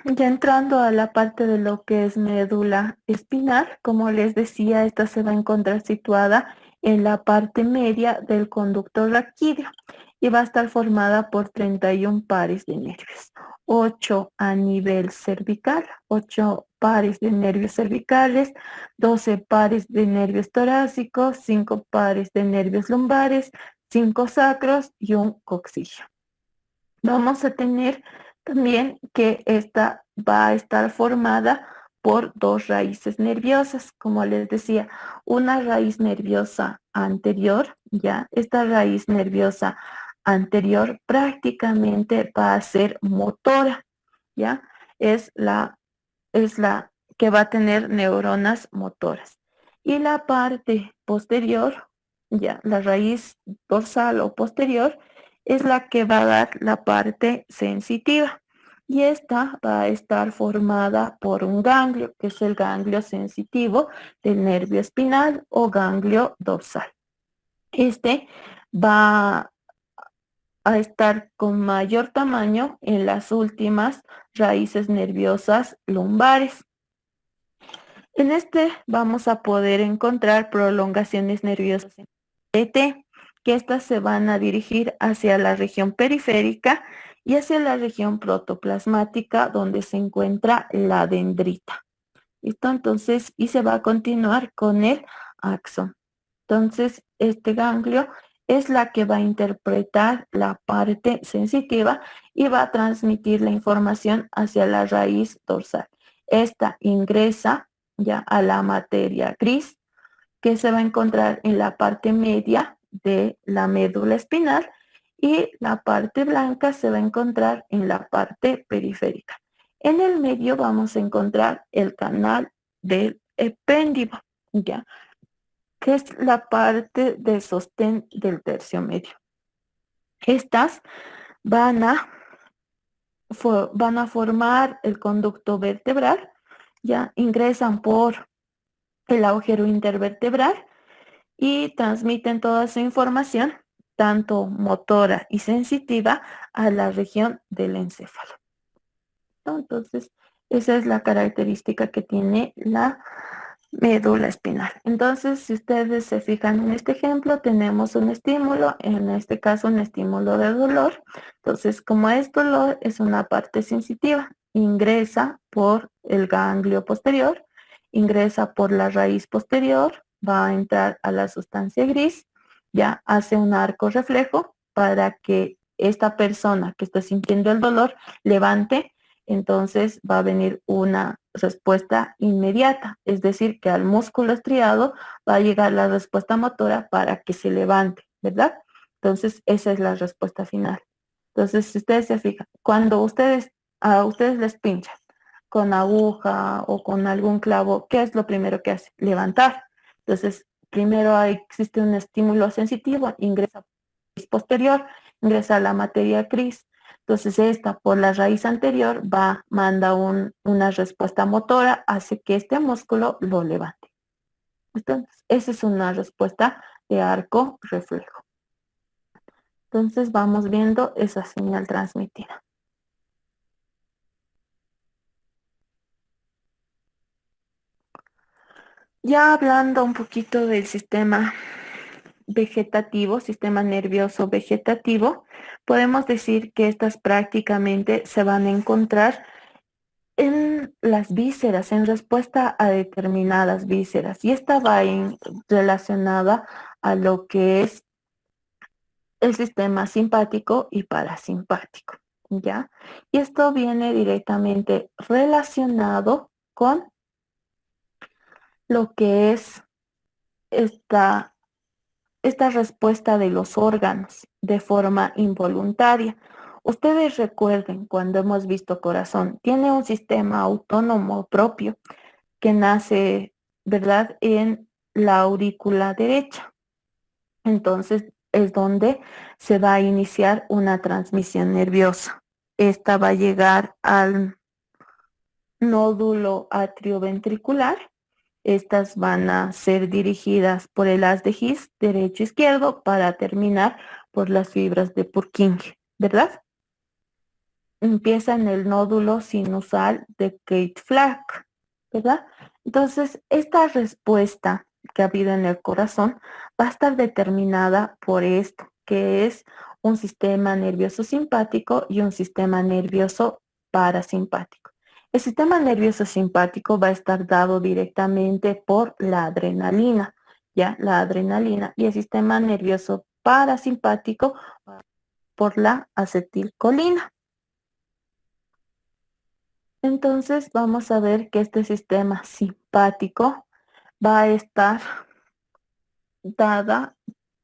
Ya entrando a la parte de lo que es médula espinal, como les decía, esta se va a encontrar situada en la parte media del conducto raquídeo y va a estar formada por 31 pares de nervios. 8 a nivel cervical, 8 pares de nervios cervicales, 12 pares de nervios torácicos, 5 pares de nervios lumbares, 5 sacros y un coxillo. Vamos a tener también que esta va a estar formada por dos raíces nerviosas, como les decía, una raíz nerviosa anterior, ya, esta raíz nerviosa anterior prácticamente va a ser motora, ya, es la que va a tener neuronas motoras. Y la parte posterior, ya, la raíz dorsal o posterior, es la que va a dar la parte sensitiva. Y esta va a estar formada por un ganglio, que es el ganglio sensitivo del nervio espinal o ganglio dorsal. Este va a estar con mayor tamaño en las últimas raíces nerviosas lumbares. En este vamos a poder encontrar prolongaciones nerviosas en ET, que estas se van a dirigir hacia la región periférica y hacia la región protoplasmática donde se encuentra la dendrita. ¿Listo? Entonces, y se va a continuar con el axón. Entonces, este ganglio es la que va a interpretar la parte sensitiva y va a transmitir la información hacia la raíz dorsal. Esta ingresa ya a la materia gris que se va a encontrar en la parte media de la médula espinal y la parte blanca se va a encontrar en la parte periférica. En el medio vamos a encontrar el canal del epéndido, ¿ya? Que es la parte de sostén del tercio medio. Estas van a, van a formar el conducto vertebral, ya ingresan por el agujero intervertebral y transmiten toda su información, tanto motora y sensitiva, a la región del encéfalo. Entonces, esa es la característica que tiene la médula espinal. Entonces, si ustedes se fijan en este ejemplo, tenemos un estímulo, en este caso un estímulo de dolor. Entonces, como es dolor, es una parte sensitiva. Ingresa por el ganglio posterior, ingresa por la raíz posterior, va a entrar a la sustancia gris, ya hace un arco reflejo para que esta persona que está sintiendo el dolor levante, entonces va a venir una respuesta inmediata, es decir, que al músculo estriado va a llegar la respuesta motora para que se levante, ¿verdad? Entonces, esa es la respuesta final. Entonces, si ustedes se fijan, cuando a ustedes les pinchan con aguja o con algún clavo, ¿qué es lo primero que hace? Levantar. Entonces, primero existe un estímulo sensitivo, ingresa posterior, ingresa a la materia gris. Entonces esta por la raíz anterior manda una respuesta motora, hace que este músculo lo levante. Entonces, esa es una respuesta de arco reflejo. Entonces vamos viendo esa señal transmitida. Ya hablando un poquito del sistema vegetativo, sistema nervioso vegetativo, podemos decir que estas prácticamente se van a encontrar en las vísceras, en respuesta a determinadas vísceras. Y esta va relacionada a lo que es el sistema simpático y parasimpático, ¿ya? Y esto viene directamente relacionado con lo que es esta respuesta de los órganos de forma involuntaria. Ustedes recuerden cuando hemos visto corazón, tiene un sistema autónomo propio que nace, ¿verdad?, en la aurícula derecha. Entonces es donde se va a iniciar una transmisión nerviosa. Esta va a llegar al nódulo atrioventricular. Estas van a ser dirigidas por el haz de His derecho-izquierdo para terminar por las fibras de Purkinje, ¿verdad? Empieza en el nódulo sinusal de Keith-Flack, ¿verdad? Entonces, esta respuesta que ha habido en el corazón va a estar determinada por esto, que es un sistema nervioso simpático y un sistema nervioso parasimpático. El sistema nervioso simpático va a estar dado directamente por la adrenalina, ¿ya? La adrenalina, y el sistema nervioso parasimpático por la acetilcolina. Entonces vamos a ver que este sistema simpático va a estar dada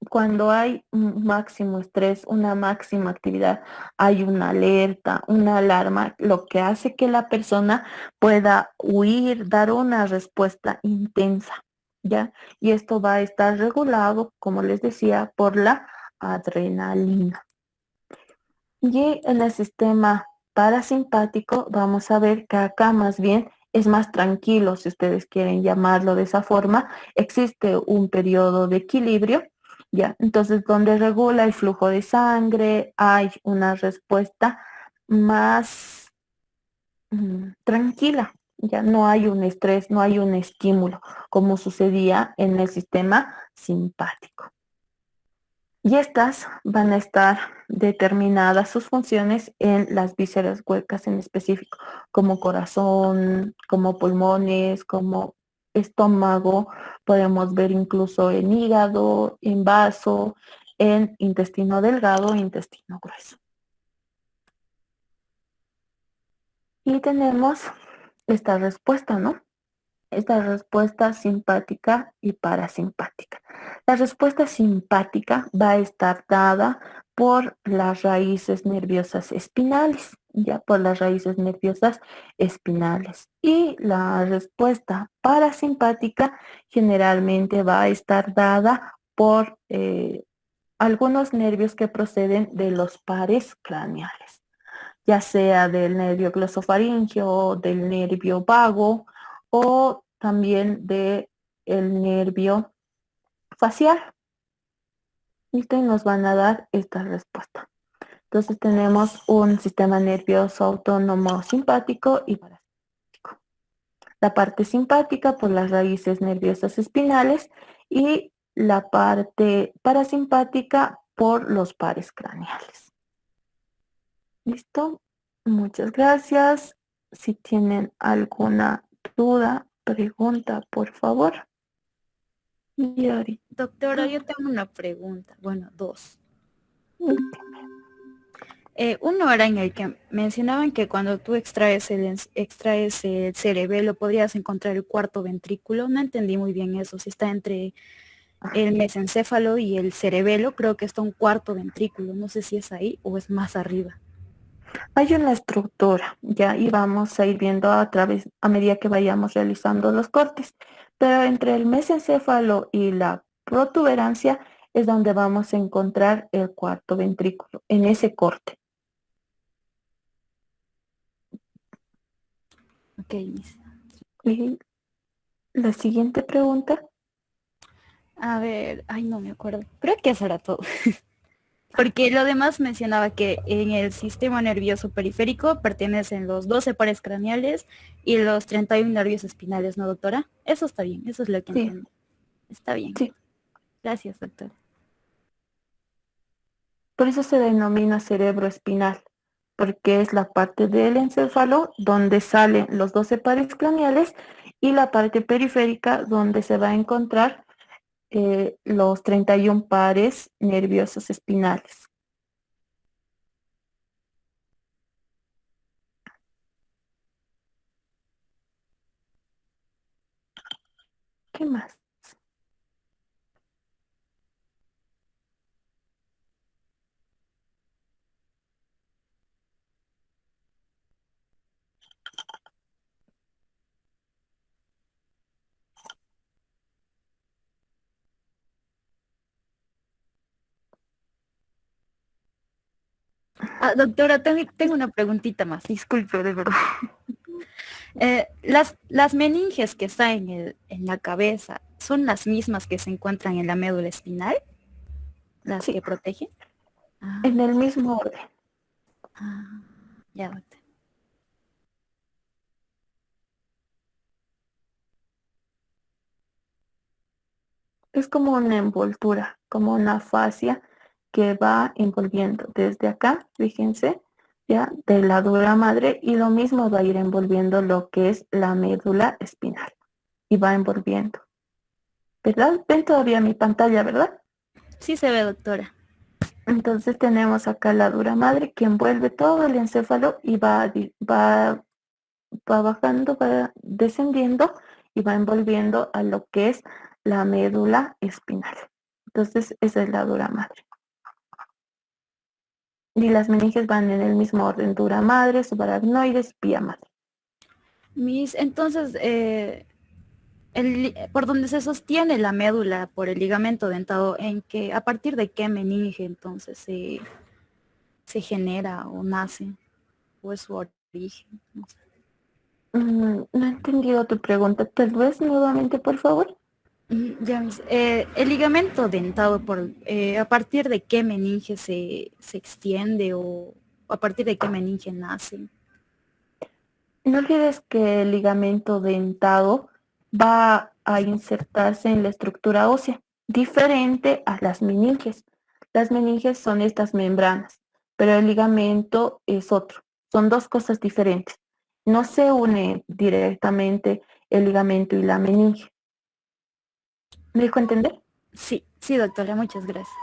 cuando hay un máximo estrés, una máxima actividad, hay una alerta, una alarma, lo que hace que la persona pueda huir, dar una respuesta intensa, ¿ya? Y esto va a estar regulado, como les decía, por la adrenalina. Y en el sistema parasimpático vamos a ver que acá más bien es más tranquilo, si ustedes quieren llamarlo de esa forma. Existe un periodo de equilibrio, ¿ya? Entonces, donde regula el flujo de sangre, hay una respuesta más tranquila, ya no hay un estrés, no hay un estímulo, como sucedía en el sistema simpático. Y estas van a estar determinadas sus funciones en las vísceras huecas en específico, como corazón, como pulmones, como estómago, podemos ver incluso en hígado, en vaso, en intestino delgado e intestino grueso. Y tenemos esta respuesta, ¿no? Esta respuesta simpática y parasimpática. La respuesta simpática va a estar dada por las raíces nerviosas espinales, ya por las raíces nerviosas espinales. Y la respuesta parasimpática generalmente va a estar dada por algunos nervios que proceden de los pares craneales, ya sea del nervio glosofaríngeo, del nervio vago o también del nervio facial. ¿Listo? Y nos van a dar esta respuesta. Entonces tenemos un sistema nervioso autónomo simpático y parasimpático. La parte simpática por las raíces nerviosas espinales y la parte parasimpática por los pares craneales. ¿Listo? Muchas gracias. Si tienen alguna duda, pregunta, por favor. Y Doctora, ahorita. yo tengo una pregunta, bueno, dos. Uno era en el que mencionaban que cuando tú extraes el cerebelo podrías encontrar el cuarto ventrículo. No entendí muy bien eso, si está entre el mesencéfalo y el cerebelo, creo que está un cuarto ventrículo. No sé si es ahí o es más arriba. Hay una estructura, ya, y vamos a ir viendo a través, a medida que vayamos realizando los cortes. Pero entre el mesencéfalo y la protuberancia es donde vamos a encontrar el cuarto ventrículo, en ese corte. Ok, Miss. Y la siguiente pregunta. A ver, ay, no me acuerdo. Creo que eso era todo. Porque lo demás mencionaba que en el sistema nervioso periférico pertenecen los 12 pares craneales y los 31 nervios espinales, ¿no, doctora? Eso está bien, eso es lo que Sí, entiendo. Está bien. sí. Gracias, doctora. Por eso se denomina cerebro espinal, porque es la parte del encéfalo donde salen los 12 pares craneales y la parte periférica donde se va a encontrar los 31 pares nerviosos espinales. ¿Qué más? Ah, doctora, tengo una preguntita más, disculpe, de verdad. Las meninges que están en la cabeza, ¿son las mismas que se encuentran en la médula espinal? ¿Las Sí, que protegen? Ah, en el mismo orden. ah, ya, doctora. Es como una envoltura, como una fascia que va envolviendo desde acá, fíjense, ya, de la dura madre, y lo mismo va a ir envolviendo lo que es la médula espinal y va envolviendo, ¿verdad? Ven todavía mi pantalla, ¿verdad? Sí se ve, doctora. Entonces tenemos acá la dura madre que envuelve todo el encéfalo y va bajando, va descendiendo y va envolviendo a lo que es la médula espinal. Entonces esa es la dura madre. Y las meninges van en el mismo orden: dura madre, subaracnoides, pía madre. Entonces, por donde se sostiene la médula por el ligamento dentado, a partir de qué meninge entonces se genera o nace, o es su origen. No sé. No he entendido tu pregunta. ¿Tal vez nuevamente, por favor? El ligamento dentado, a partir de qué meninge se extiende o a partir de qué meninge nace. No olvides que el ligamento dentado va a insertarse en la estructura ósea, diferente a las meninges. Las meninges son estas membranas, pero el ligamento es otro. Son dos cosas diferentes. No se une directamente el ligamento y la meninge. ¿Me dejo entender? Sí, sí, doctora, muchas gracias.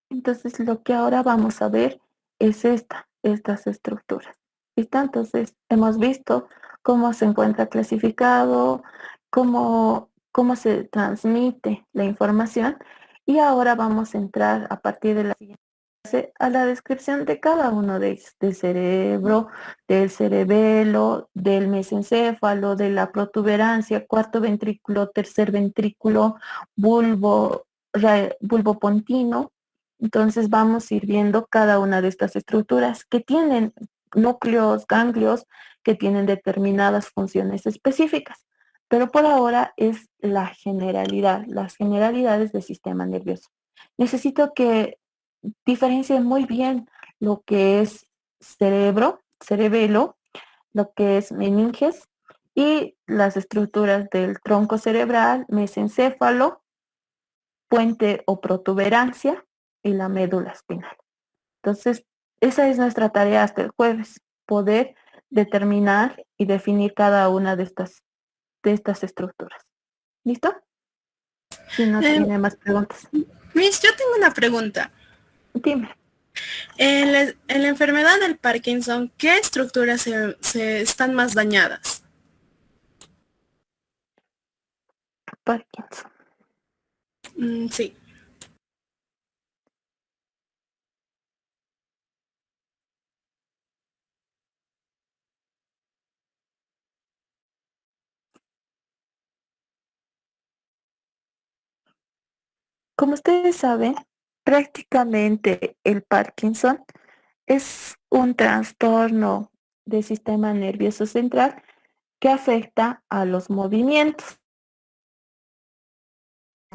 Entonces, lo que ahora vamos a ver es estas estructuras. ¿Listo? Entonces, hemos visto cómo se encuentra clasificado, cómo se transmite la información, y ahora vamos a entrar a partir de la siguiente fase a la descripción de cada uno de ellos: del cerebro, del cerebelo, del mesencéfalo, de la protuberancia, cuarto ventrículo, tercer ventrículo, bulbo, bulbo pontino. Entonces vamos a ir viendo cada una de estas estructuras que tienen núcleos, ganglios, que tienen determinadas funciones específicas. Pero por ahora es la generalidad, las generalidades del sistema nervioso. Necesito que diferencien muy bien lo que es cerebro, cerebelo, lo que es meninges y las estructuras del tronco cerebral, mesencéfalo, puente o protuberancia y la médula espinal. Entonces, esa es nuestra tarea hasta el jueves: poder determinar y definir cada una de estas estructuras. ¿Listo? Si no Eh, tiene más preguntas. Miss, yo tengo una pregunta. Dime. En la enfermedad del Parkinson, ¿qué estructuras se están más dañadas? Parkinson. Sí. Como ustedes saben, prácticamente el Parkinson es un trastorno del sistema nervioso central que afecta a los movimientos.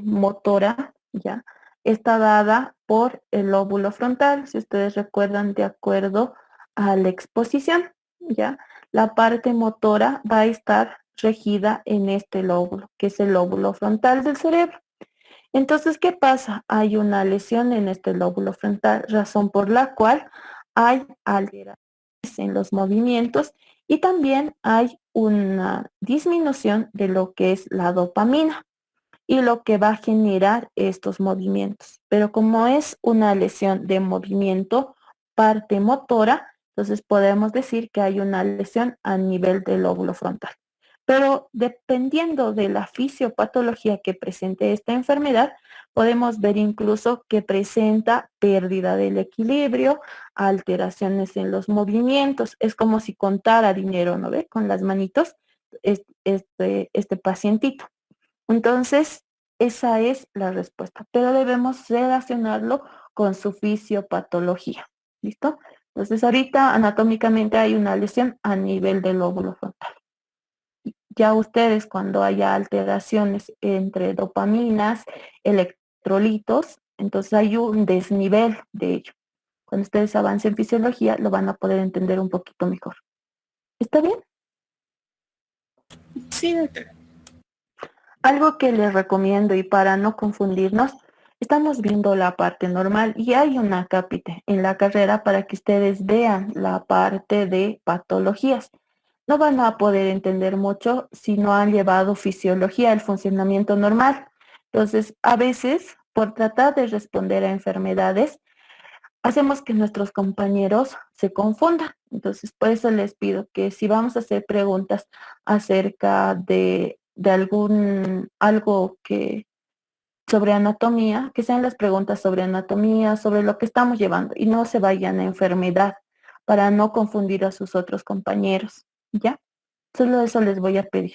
Motora, ¿ya? Está dada por el lóbulo frontal, si ustedes recuerdan, de acuerdo a la exposición, ¿ya? La parte motora va a estar regida en este lóbulo, que es el lóbulo frontal del cerebro. Entonces, ¿qué pasa? Hay una lesión en este lóbulo frontal, razón por la cual hay alteraciones en los movimientos, y también hay una disminución de lo que es la dopamina y lo que va a generar estos movimientos. Pero como es una lesión de movimiento, parte motora, entonces podemos decir que hay una lesión a nivel del lóbulo frontal. Pero dependiendo de la fisiopatología que presente esta enfermedad, podemos ver incluso que presenta pérdida del equilibrio, alteraciones en los movimientos. Es como si contara dinero, ¿no ve? Con las manitos, este pacientito. Entonces, esa es la respuesta, pero debemos relacionarlo con su fisiopatología. ¿Listo? Entonces, ahorita anatómicamente hay una lesión a nivel del lóbulo frontal. Ya ustedes, cuando haya alteraciones entre dopaminas, electrolitos, entonces hay un desnivel de ello. Cuando ustedes avancen en fisiología, lo van a poder entender un poquito mejor. ¿Está bien? Sí, doctora. Algo que les recomiendo y para no confundirnos, estamos viendo la parte normal y hay una cápita en la carrera para que ustedes vean la parte de patologías. No van a poder entender mucho si no han llevado fisiología, el funcionamiento normal. Entonces, a veces, por tratar de responder a enfermedades, hacemos que nuestros compañeros se confundan. Entonces, por eso les pido que si vamos a hacer preguntas acerca de algo que sobre anatomía, que sean las preguntas sobre anatomía, sobre lo que estamos llevando y no se vayan a enfermedad para no confundir a sus otros compañeros, ¿ya? Solo eso les voy a pedir.